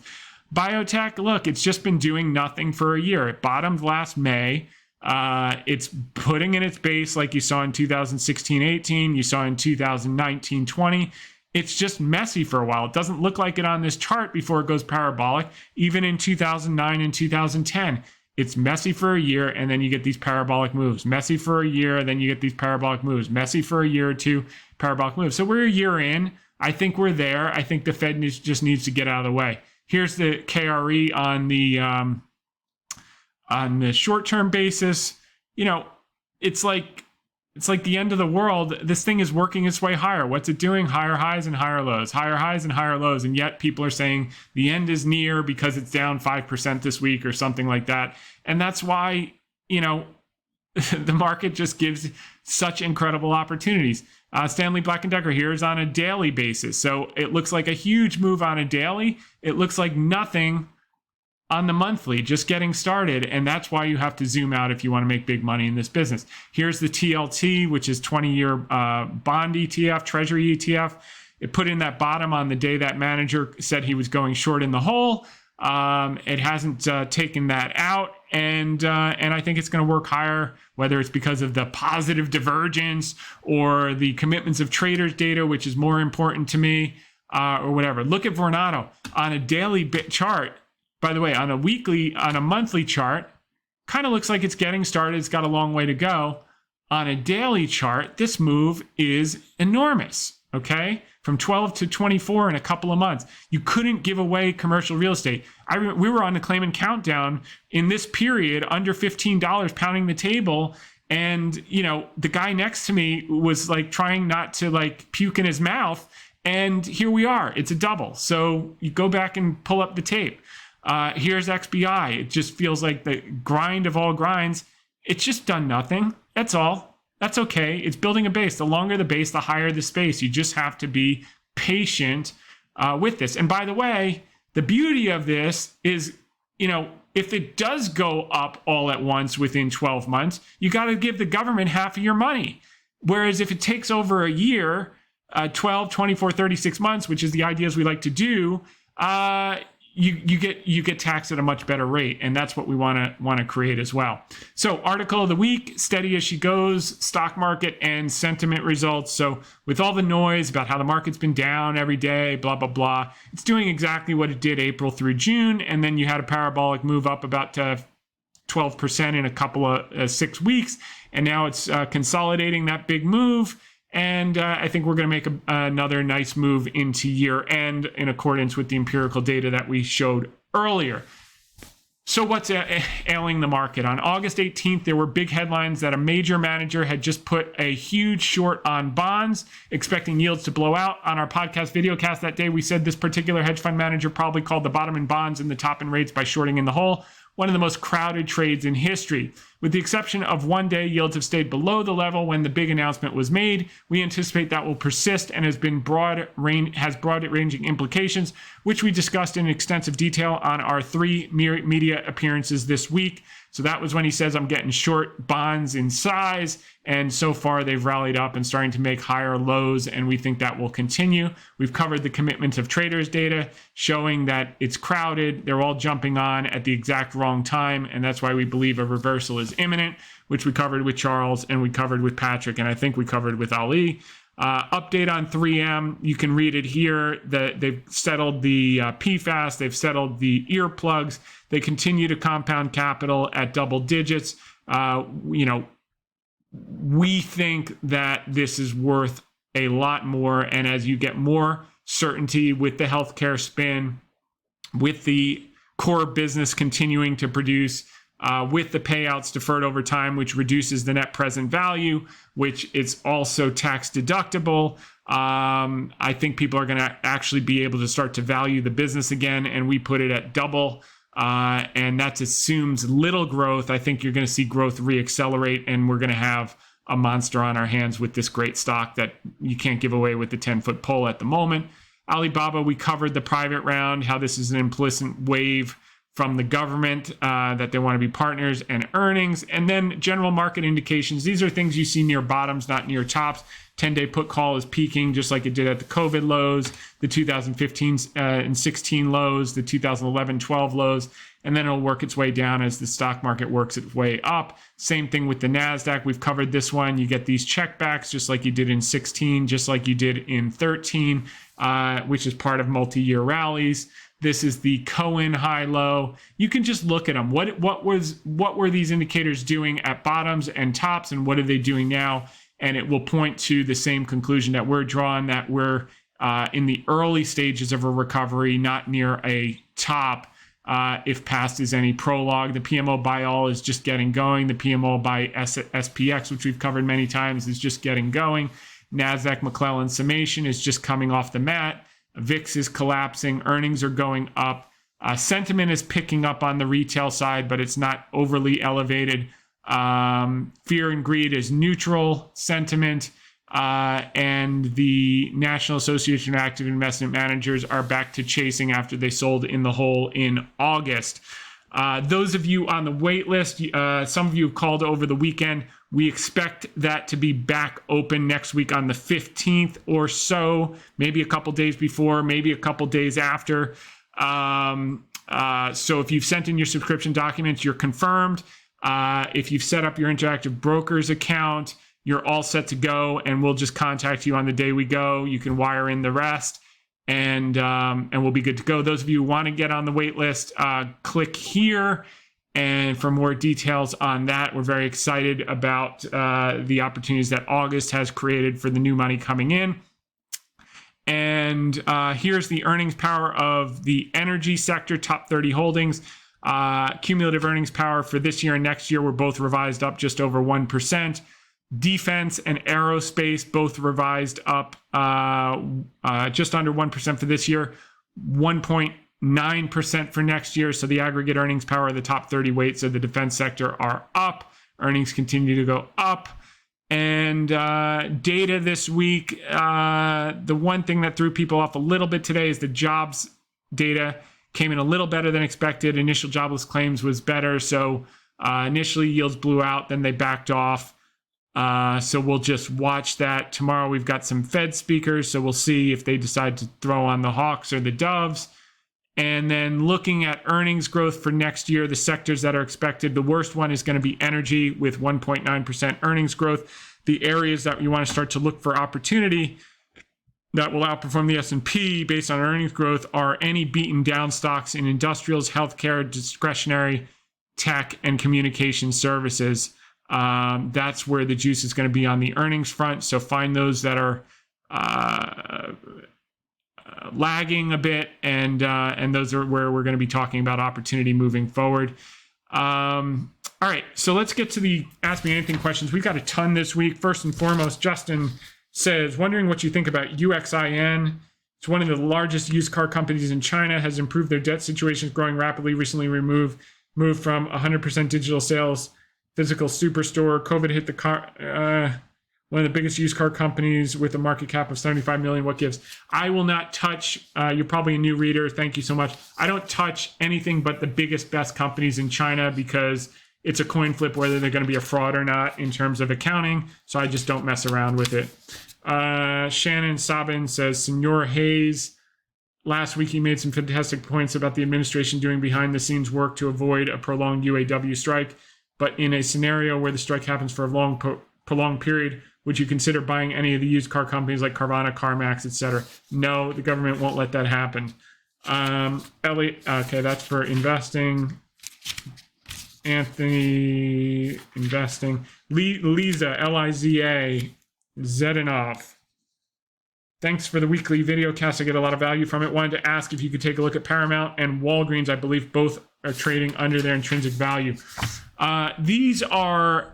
Biotech, look, it's just been doing nothing for a year. It bottomed last May. It's putting in its base like you saw in 2016-18, you saw in 2019-20. It's just messy for a while. It doesn't look like it on this chart before it goes parabolic, even in 2009 and 2010. It's messy for a year, and then you get these parabolic moves. Messy for a year, then you get these parabolic moves. Messy for a year or two, parabolic moves. So we're a year in. I think we're there. I think the Fed just needs to get out of the way. Here's the KRE on the short-term basis. You know, it's like the end of the world. This thing is working its way higher. What's it doing? Higher highs and higher lows, higher highs and higher lows. And yet people are saying the end is near because it's down 5% this week or something like that. And that's why, you know, the market just gives such incredible opportunities. Stanley Black & Decker here is on a daily basis. So it looks like a huge move on a daily. It looks like nothing on the monthly, just getting started. And that's why you have to zoom out if you want to make big money in this business. Here's the TLT, which is 20-year bond ETF, Treasury ETF. It put in that bottom on the day that manager said he was going short in the hole. It hasn't taken that out. And I think it's going to work higher, whether it's because of the positive divergence or the commitments of traders data, which is more important to me, or whatever. Look at Vornado on a daily chart. By the way, on a monthly chart, kind of looks like it's getting started. It's got a long way to go. On a daily chart, this move is enormous, okay? From 12 to 24 in a couple of months. You couldn't give away commercial real estate. We were on the claim and countdown in this period, under $15, pounding the table. And, you know, the guy next to me was like trying not to like puke in his mouth. And here we are. It's a double. So you go back and pull up the tape. Here's XBI. It just feels like the grind of all grinds. It's just done nothing. That's all. That's okay. It's building a base. The longer the base, the higher the space. You just have to be patient with this. And by the way, the beauty of this is, you know, if it does go up all at once within 12 months, you got to give the government half of your money. Whereas if it takes over a year, 12, 24, 36 months, which is the ideas we like to do, you get taxed at a much better rate, and that's what we want to create as well. So, article of the week: steady as she goes, stock market and sentiment results. So, with all the noise about how the market's been down every day, blah blah blah, it's doing exactly what it did April through June, and then you had a parabolic move up about 12% in a couple of 6 weeks, and now it's consolidating that big move. And I think we're going to make another nice move into year end in accordance with the empirical data that we showed earlier. So what's ailing the market? On August 18th, there were big headlines that a major manager had just put a huge short on bonds, expecting yields to blow out. On our podcast VideoCast that day, we said this particular hedge fund manager probably called the bottom in bonds and the top in rates by shorting in the hole. One of the most crowded trades in history. With the exception of one day, yields have stayed below the level when the big announcement was made. We anticipate that will persist and has broad-ranging implications, which we discussed in extensive detail on our 3 media appearances this week. So that was when he says, I'm getting short bonds in size. And so far, they've rallied up and starting to make higher lows, and we think that will continue. We've covered the commitments of traders data, showing that it's crowded. They're all jumping on at the exact wrong time, and that's why we believe a reversal is imminent, which we covered with Charles, and we covered with Patrick, and I think we covered with Ali. Update on 3M, you can read it here. They've settled the PFAS, they've settled the earplugs. They continue to compound capital at double digits. we think that this is worth a lot more. And as you get more certainty with the healthcare spin, with the core business continuing to produce, with the payouts deferred over time, which reduces the net present value, which is also tax deductible, I think people are going to actually be able to start to value the business again. And we put it at double. And that assumes little growth. I think you're going to see growth reaccelerate, and we're going to have a monster on our hands with this great stock that you can't give away with the 10-foot pole at the moment. Alibaba, we covered the private round, how this is an implicit wave from the government that they want to be partners, and earnings. And then general market indications. These are things you see near bottoms, not near tops. 10-day put call is peaking just like it did at the COVID lows, the 2015 and 16 lows, the 2011-12 lows, and then it'll work its way down as the stock market works its way up. Same thing with the NASDAQ. We've covered this one. You get these checkbacks just like you did in 16, just like you did in 13, which is part of multi-year rallies. This is the Cohen high-low. You can just look at them. What were these indicators doing at bottoms and tops, and what are they doing now? And it will point to the same conclusion that we're drawing, that we're in the early stages of a recovery, not near a top, if past is any prologue. The PMO by all is just getting going. The PMO by SPX, which we've covered many times, is just getting going. NASDAQ McClellan summation is just coming off the mat. VIX is collapsing. Earnings are going up. Sentiment is picking up on the retail side, but it's not overly elevated. Fear and greed is neutral sentiment, and the National Association of Active Investment Managers are back to chasing after they sold in the hole in August. Those of you on the wait list, some of you have called over the weekend. We expect that to be back open next week on the 15th or so, maybe a couple days before, maybe a couple days after. So if you've sent in your subscription documents, you're confirmed. If you've set up your Interactive Brokers account, you're all set to go, and we'll just contact you on the day we go. You can wire in the rest, and we'll be good to go. Those of you who want to get on the wait list, click here. And for more details on that, we're very excited about the opportunities that August has created for the new money coming in. And here's the earnings power of the energy sector, top 30 holdings. Cumulative earnings power for this year and next year were both revised up just over 1%. Defense and aerospace both revised up just under 1% for this year, 1.9% for next year. So the aggregate earnings power of the top 30 weights of the defense sector are up. Earnings continue to go up. And data this week, the one thing that threw people off a little bit today is the jobs data came in a little better than expected. Initial jobless claims was better. So initially yields blew out, then they backed off. So we'll just watch that. Tomorrow we've got some Fed speakers, so we'll see if they decide to throw on the hawks or the doves. And then looking at earnings growth for next year, the sectors that are expected, the worst one is going to be energy with 1.9% earnings growth. The areas that you want to start to look for opportunity that will outperform the S&P based on earnings growth are any beaten down stocks in industrials, healthcare, discretionary, tech, and communication services. That's where the juice is going to be on the earnings front. So find those that are lagging a bit, and those are where we're going to be talking about opportunity moving forward. All right, so let's get to the Ask Me Anything questions. We've got a ton this week. First and foremost, Justin says, wondering what you think about UXIN. It's one of the largest used car companies in China, has improved their debt situation, growing rapidly, recently moved from 100% digital sales, physical superstore. COVID hit the car, one of the biggest used car companies with a market cap of 75 million. What gives? I will not touch, you're probably a new reader. Thank you so much. I don't touch anything but the biggest, best companies in China because it's a coin flip whether they're going to be a fraud or not in terms of accounting. So I just don't mess around with it. Shannon Sabin says, Senor Hayes, last week he made some fantastic points about the administration doing behind the scenes work to avoid a prolonged UAW strike. But in a scenario where the strike happens for a long, prolonged period, would you consider buying any of the used car companies like Carvana, CarMax, etc.? No, the government won't let that happen. Elliot, okay, that's for investing. Anthony investing. Liza, Liza, Zedanov. Thanks for the weekly video cast. I get a lot of value from it. Wanted to ask if you could take a look at Paramount and Walgreens. I believe both are trading under their intrinsic value. These are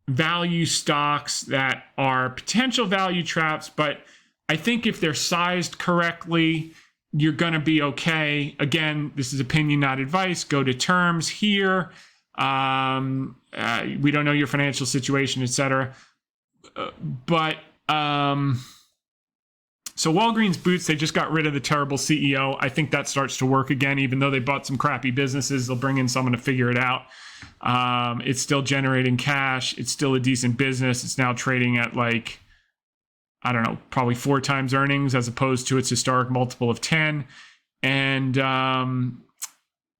value stocks that are potential value traps, but I think if they're sized correctly, you're going to be okay. Again, this is opinion, not advice. Go to terms here. We don't know your financial situation, etc. So Walgreens Boots, they just got rid of the terrible CEO. I think that starts to work again, even though they bought some crappy businesses. They'll bring in someone to figure it out. It's still generating cash. It's still a decent business. It's now trading at like, I don't know, probably 4 times earnings as opposed to its historic multiple of 10. And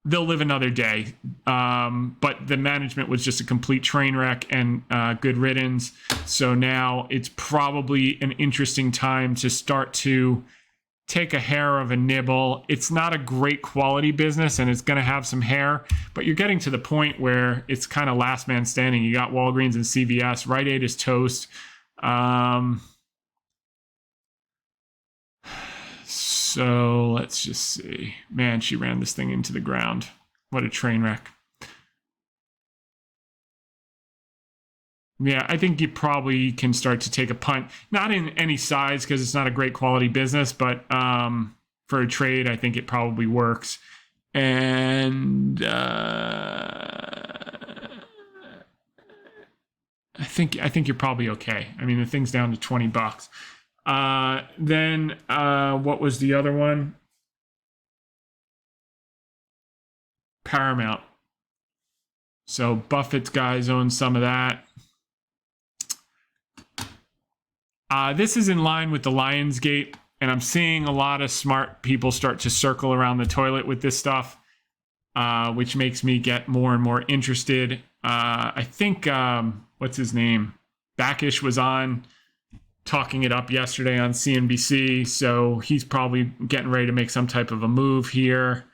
they'll live another day. But the management was just a complete train wreck and good riddance. So now it's probably an interesting time to start to take a hair of a nibble. It's not a great quality business and it's going to have some hair, but you're getting to the point where it's kind of last man standing. You got Walgreens and CVS. Rite Aid is toast. So let's just see. Man, she ran this thing into the ground. What a train wreck. Yeah, I think you probably can start to take a punt. Not in any size because it's not a great quality business, but for a trade, I think it probably works. And I think you're probably okay. I mean, the thing's down to $20. Then what was the other one? Paramount. So Buffett's guys own some of that. This is in line with the Lionsgate, and I'm seeing a lot of smart people start to circle around the toilet with this stuff, which makes me get more and more interested. I think, what's his name? Backish was on talking it up yesterday on CNBC, so he's probably getting ready to make some type of a move here.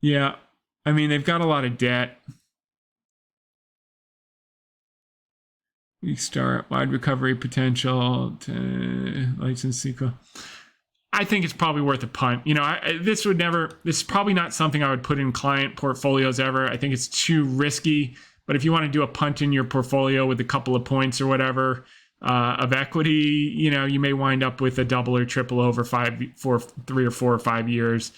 Yeah, I mean, they've got a lot of debt. We start wide recovery potential to license sequel. I think it's probably worth a punt. You know, this is probably not something I would put in client portfolios ever. I think it's too risky. But if you want to do a punt in your portfolio with a couple of points or whatever of equity, you know, you may wind up with a double or triple over 3 or 4 or 5 years.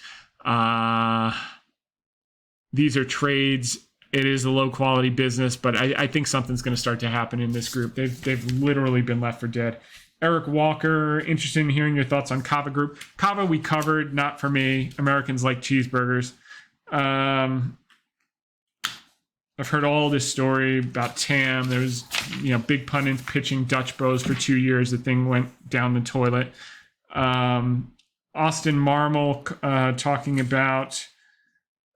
These are trades. It is a low quality business, but I think something's going to start to happen in this group. They've literally been left for dead. Eric Walker, interested in hearing your thoughts on Kava Group. Kava we covered, not for me. Americans like cheeseburgers. I've heard all this story about TAM. There was, you know, big pundits pitching Dutch Bros for 2 years. The thing went down the toilet. Austin Marmol talking about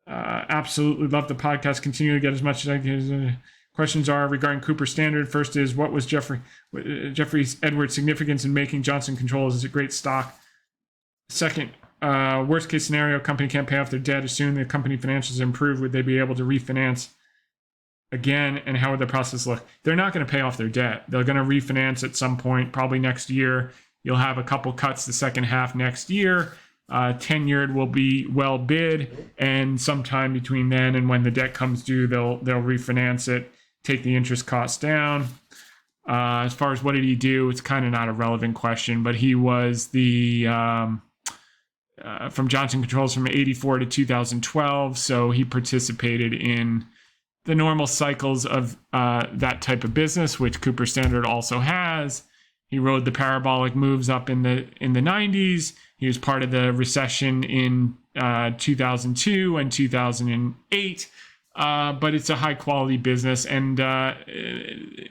absolutely love the podcast. Continue to get as much as I can. Questions are regarding Cooper Standard. First is, what was Jeffrey Edwards' significance in making Johnson Controls as a great stock? Second, worst case scenario, company can't pay off their debt. Assuming the company financials improve, would they be able to refinance again? And how would the process look? They're not going to pay off their debt. They're going to refinance at some point, probably next year. You'll have a couple cuts the second half next year. 10-year will be well bid, and sometime between then and when the debt comes due, they'll refinance it, take the interest costs down. As far as what did he do, it's kind of not a relevant question, but he was the from Johnson Controls from 84 to 2012, so he participated in the normal cycles of that type of business, which Cooper Standard also has. He rode the parabolic moves up in the 90s. He was part of the recession in 2002 and 2008. But it's a high quality business, and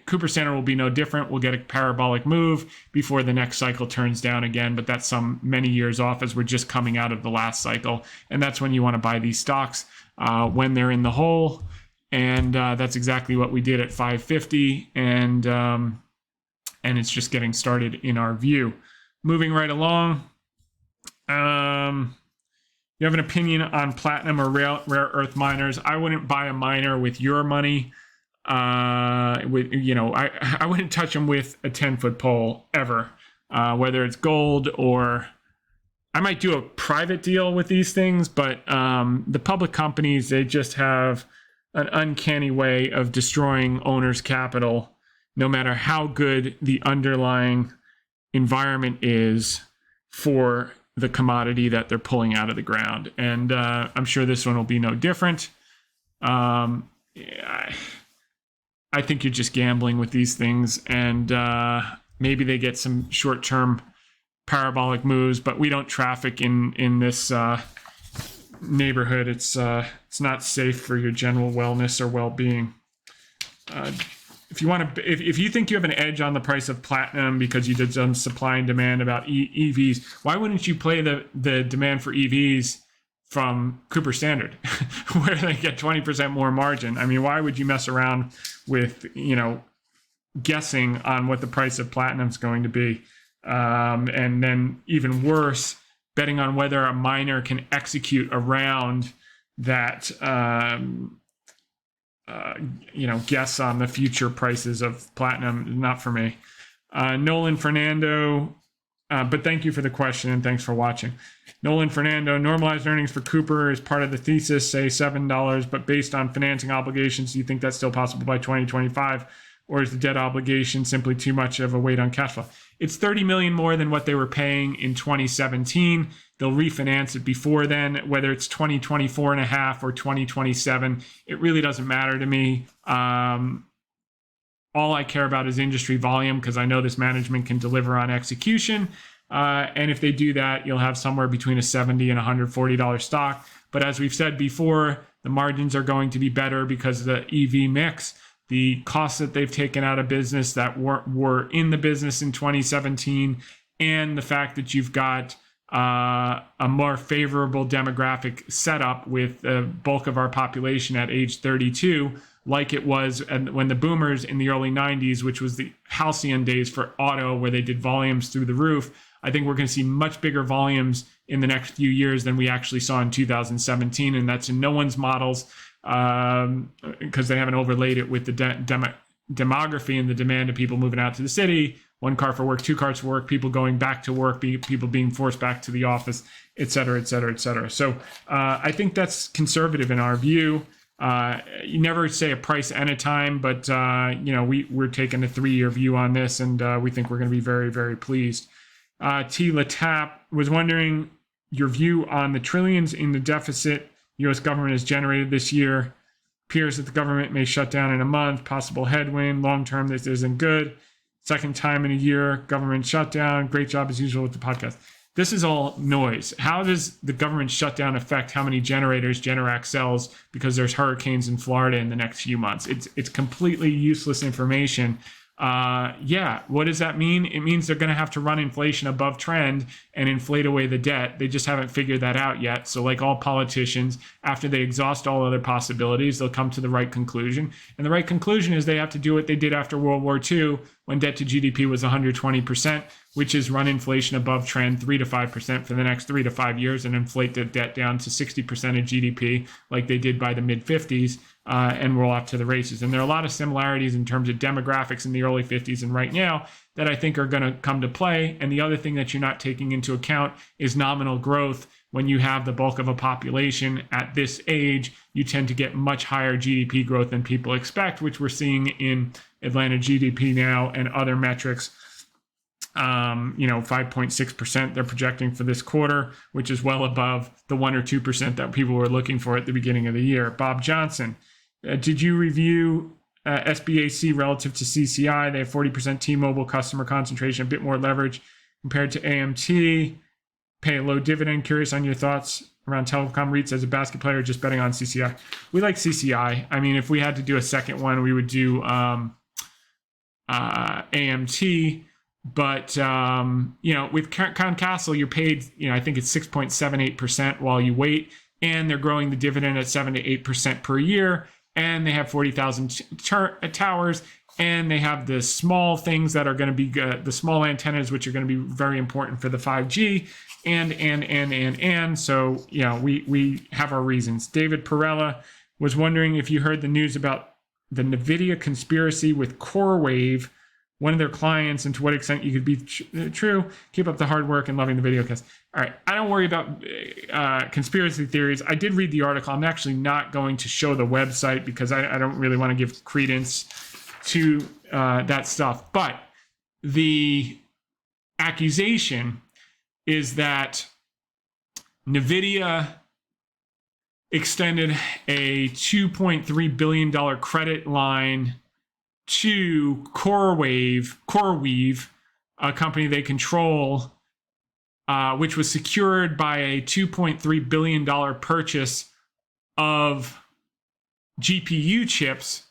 Cooper Standard will be no different. We'll get a parabolic move before the next cycle turns down again, but that's many years off as we're just coming out of the last cycle. And that's when you want to buy these stocks when they're in the hole. and that's exactly what we did at 550, and it's just getting started in our view. Moving right along, you have an opinion on platinum or rare earth miners? I wouldn't buy a miner with your money. I wouldn't touch them with a 10-foot pole ever, whether it's gold or I might do a private deal with these things, but the public companies, they just have an uncanny way of destroying owners' capital, no matter how good the underlying environment is for the commodity that they're pulling out of the ground. And I'm sure this one will be no different. I think you're just gambling with these things, and maybe they get some short-term parabolic moves, but we don't traffic in this neighborhood. It's not safe for your general wellness or well-being. If you think you have an edge on the price of platinum because you did some supply and demand about EVs, why wouldn't you play the demand for EVs from Cooper Standard, where they get 20% more margin? I mean, why would you mess around with guessing on what the price of platinum is going to be? And then even worse, betting on whether a miner can execute around that, guess on the future prices of platinum. Not for me. Nolan Fernando, but thank you for the question and thanks for watching. Nolan Fernando, normalized earnings for Cooper is part of the thesis, say $7, but based on financing obligations, do you think that's still possible by 2025? Or is the debt obligation simply too much of a weight on cash flow? It's $30 million more than what they were paying in 2017. They'll refinance it before then, whether it's 2024 and a half or 2027. It really doesn't matter to me. All I care about is industry volume, because I know this management can deliver on execution. And if they do that, you'll have somewhere between a $70 and $140 stock. But as we've said before, the margins are going to be better because of the EV mix. The costs that they've taken out of business that were in the business in 2017, and the fact that you've got a more favorable demographic setup with the bulk of our population at age 32, like it was when the boomers in the early 90s, which was the halcyon days for auto, where they did volumes through the roof. I think we're going to see much bigger volumes in the next few years than we actually saw in 2017, and that's in no one's models, because they haven't overlaid it with the demography and the demand of people moving out to the city, 1 car for work, 2 cars for work, people going back to work, people being forced back to the office, et cetera, et cetera, et cetera. So I think that's conservative in our view. You never say a price and a time, but we're taking a 3-year view on this, and we think we're going to be very, very pleased. T. Latap was wondering your view on the trillions in the deficit U.S. government has generated this year. Appears that the government may shut down in a month. Possible headwind. Long term, this isn't good. Second time in a year, government shutdown. Great job as usual with the podcast. This is all noise. How does the government shutdown affect how many generators Generac sells because there's hurricanes in Florida in the next few months? It's completely useless information. What does that mean? It means they're going to have to run inflation above trend and inflate away the debt. They just haven't figured that out yet. So like all politicians, after they exhaust all other possibilities, they'll come to the right conclusion. And the right conclusion is they have to do what they did after World War II, when debt to GDP was 120%, which is run inflation above trend 3 to 5% for the next 3 to 5 years and inflate the debt down to 60% of GDP like they did by the mid-50s. And roll off to the races. And there are a lot of similarities in terms of demographics in the early 50s and right now that I think are going to come to play. And the other thing that you're not taking into account is nominal growth. When you have the bulk of a population at this age, you tend to get much higher GDP growth than people expect, which we're seeing in Atlanta GDP now and other metrics. 5.6% they're projecting for this quarter, which is well above the 1 or 2% that people were looking for at the beginning of the year. Bob Johnson, did you review SBAC relative to CCI? They have 40% T-Mobile customer concentration, a bit more leverage compared to AMT. Pay a low dividend. Curious on your thoughts around telecom REITs as a basket player, just betting on CCI. We like CCI. I mean, if we had to do a second one, we would do AMT. But, with Crown Castle, you're paid, I think it's 6.78% while you wait, and they're growing the dividend at 7 to 8% per year. and they have 40,000 towers, and they have the small things that are going to be the small antennas, which are going to be very important for the 5G, and. So, you know, we have our reasons. David Perella was wondering if you heard the news about the NVIDIA conspiracy with CoreWave, one of their clients, and to what extent you could be true. Keep up the hard work and loving the VideoCast. All right, I don't worry about conspiracy theories. I did read the article. I'm actually not going to show the website because I don't really want to give credence to that stuff. But the accusation is that NVIDIA extended a $2.3 billion credit line to CoreWeave, a company they control, which was secured by a $2.3 billion purchase of GPU chips,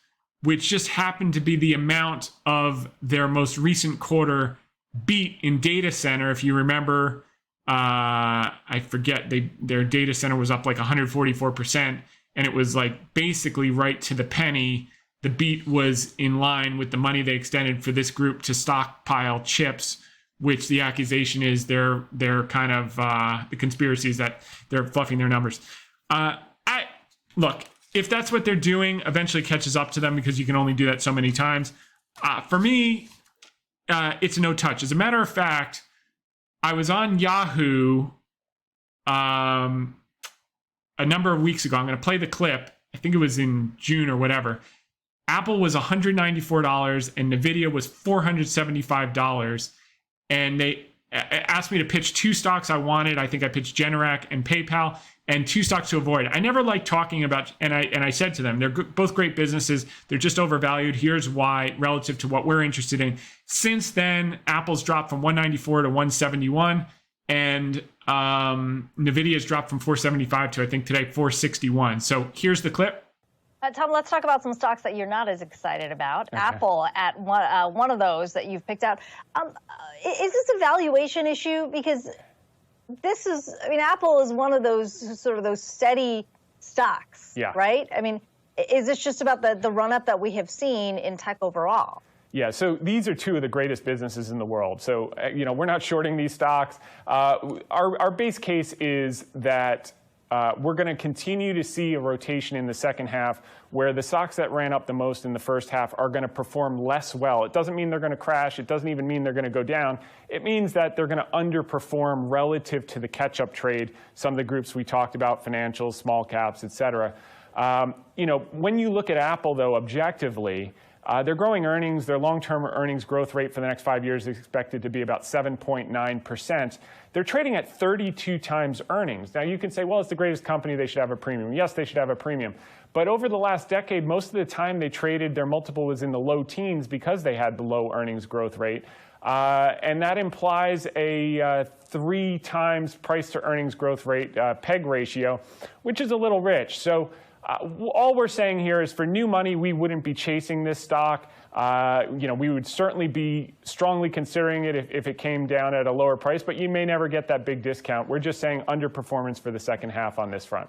which just happened to be the amount of their most recent quarter beat in data center. If you remember, I forget, their data center was up like 144%, and it was like basically right to the penny. The beat was in line with the money they extended for this group to stockpile chips, which the accusation is they're kind of the conspiracy is that they're fluffing their numbers. Look, if that's what they're doing, eventually catches up to them because you can only do that so many times. For me, it's a no touch. As a matter of fact, I was on Yahoo a number of weeks ago. I'm going to play the clip. I think it was in June or whatever. Apple was $194 and NVIDIA was $475. And they asked me to pitch two stocks I wanted. I think I pitched Generac and PayPal, and two stocks to avoid. I never like talking about, and I said to them, they're both great businesses. They're just overvalued. Here's why relative to what we're interested in. Since then, Apple's dropped from 194 to 171, and NVIDIA's dropped from 475 to, I think today, 461. So here's the clip. Tom, let's talk about some stocks that you're not as excited about. Okay. Apple at one of those that you've picked out. Is this a valuation issue? Because this is, I mean, Apple is one of those sort of those steady stocks, right? I mean, is this just about the run-up that we have seen in tech overall? Yeah, so these are two of the greatest businesses in the world. So, you know, we're not shorting these stocks. Our base case is that we're going to continue to see a rotation in the second half where the stocks that ran up the most in the first half are going to perform less well. It doesn't mean they're going to crash. It doesn't even mean they're going to go down. It means that they're going to underperform relative to the catch-up trade, some of the groups we talked about, financials, small caps, et cetera. You know, when you look at Apple, though, objectively, they're growing earnings. Their long-term earnings growth rate for the next 5 years is expected to be about 7.9%. They're trading at 32 times earnings. Now, you can say, well, it's the greatest company. They should have a premium. Yes, they should have a premium. But over the last decade, most of the time they traded, their multiple was in the low teens because they had the low earnings growth rate. And that implies a 3 times price to earnings growth rate PEG ratio, which is a little rich. So all we're saying here is for new money, we wouldn't be chasing this stock. You know, we would certainly be strongly considering it if it came down at a lower price, but you may never get that big discount. We're just saying underperformance for the second half on this front.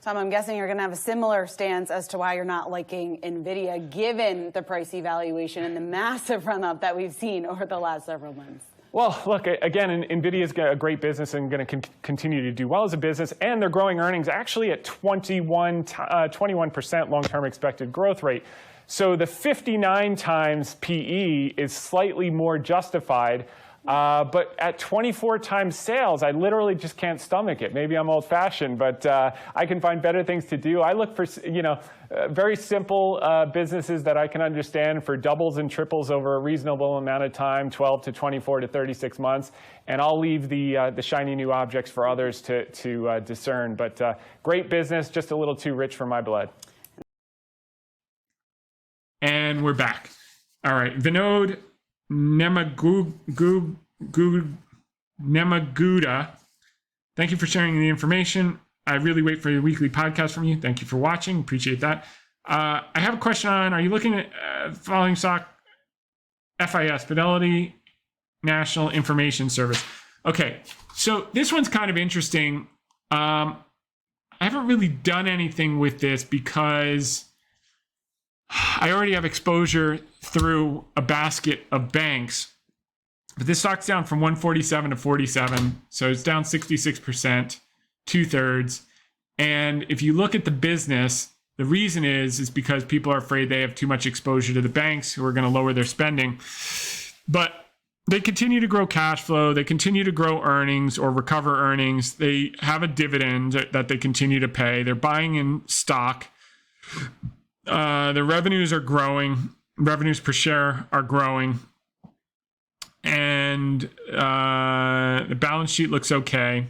Tom, I'm guessing you're going to have a similar stance as to why you're not liking NVIDIA, given the price evaluation and the massive run-up that we've seen over the last several months. Well, look, again, NVIDIA is a great business and going to continue to do well as a business, and they're growing earnings actually at 21% long-term expected growth rate. So the 59 times PE is slightly more justified, but at 24 times sales, I literally just can't stomach it. Maybe I'm old-fashioned, but I can find better things to do. I look for, you know, very simple businesses that I can understand for doubles and triples over a reasonable amount of time, 12 to 24 to 36 months, and I'll leave the shiny new objects for others to discern. But great business, just a little too rich for my blood. And we're back. All right, Vinod Nemaguda, thank you for sharing the information. I really wait for your weekly podcast from you. Thank you for watching. Appreciate that. I have a question on, are you looking at following stock FIS, Fidelity National Information Service? Okay, so this one's kind of interesting. I haven't really done anything with this because I already have exposure through a basket of banks, but this stock's down from 147 to 47, so it's down 66%, 2/3. And if you look at the business, the reason is because people are afraid they have too much exposure to the banks who are going to lower their spending. But they continue to grow cash flow. They continue to grow earnings or recover earnings. They have a dividend that they continue to pay. They're buying in stock. Their revenues are growing. Revenues per share are growing. And the balance sheet looks okay.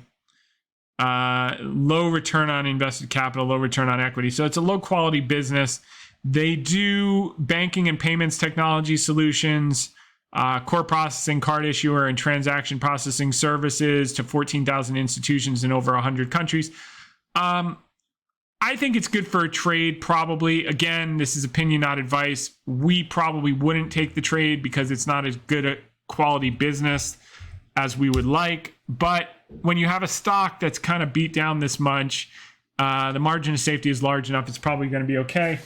Low return on invested capital, low return on equity. So it's a low quality business. They do banking and payments technology solutions, core processing, card issuer, and transaction processing services to 14,000 institutions in over 100 countries. I think it's good for a trade, probably. Again, this is opinion, not advice. We probably wouldn't take the trade because it's not as good a quality business as we would like. But when you have a stock that's kind of beat down this much, the margin of safety is large enough. It's probably going to be okay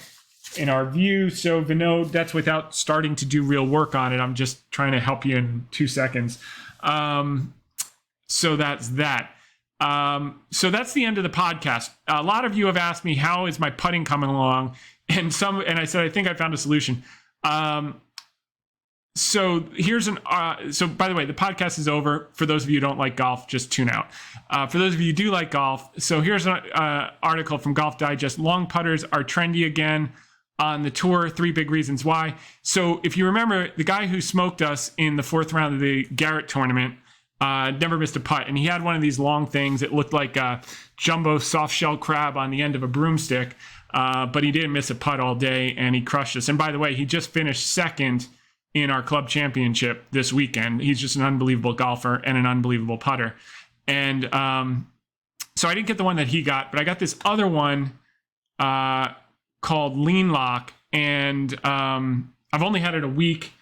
in our view. So Vinod, that's without starting to do real work on it. I'm just trying to help you in 2 seconds. So that's that. So that's the end of the podcast. A lot of you have asked me, how is my putting coming along? And I said, I think I found a solution. So so by the way, the podcast is over. For those of you who don't like golf, just tune out. For those of you who do like golf, so here's an article from Golf Digest. Long putters are trendy again on the tour. 3 big reasons why. So if you remember, the guy who smoked us in the 4th round of the Garrett tournament never missed a putt. And he had one of these long things. It looked like a jumbo soft shell crab on the end of a broomstick. But he didn't miss a putt all day, and he crushed us. And by the way, he just finished 2nd in our club championship this weekend. He's just an unbelievable golfer and an unbelievable putter. And so I didn't get the one that he got, but I got this other one called Lean Lock. And I've only had it a week.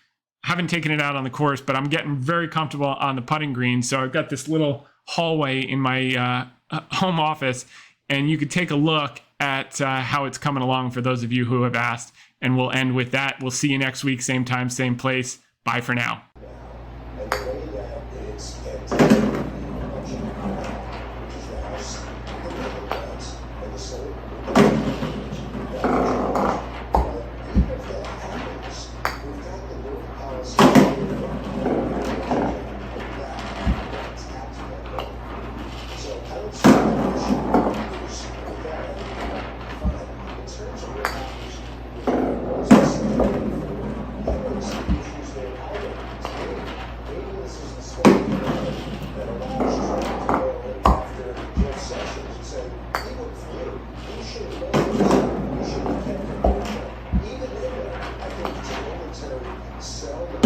Haven't taken it out on the course, but I'm getting very comfortable on the putting green. So I've got this little hallway in my home office, and you could take a look at how it's coming along for those of you who have asked. And we'll end with that. We'll see you next week, same time, same place. Bye for now. And the way that it's kept, which is the house, the living plants, and the solar. Even if that happens, we've got the new policy that's tax money. So I don't see the issue is with that. Fine. In terms of what happens, maybe this is the story that allows Trump to go after Jeff Sessions and say, he went through, he should have done this, he should have kept it moving. Even if I think it's a military sell the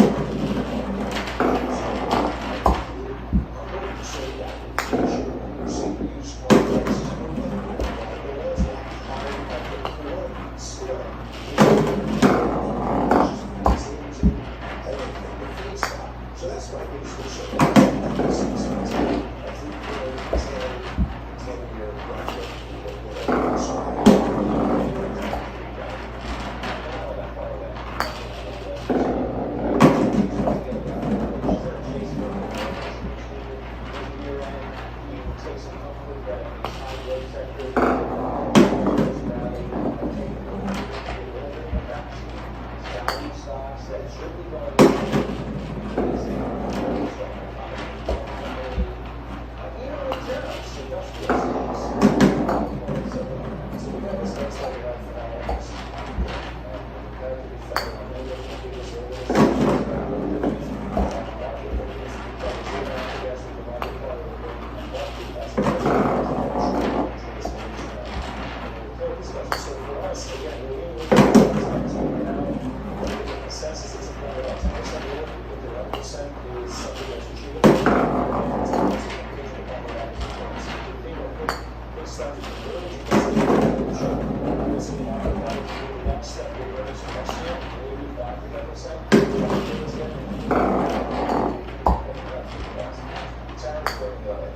I'm going to say that inflation, we're seeing used car prices go down. The ones that higher at the core still. So that's my biggest concern.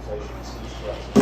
Inflation seems to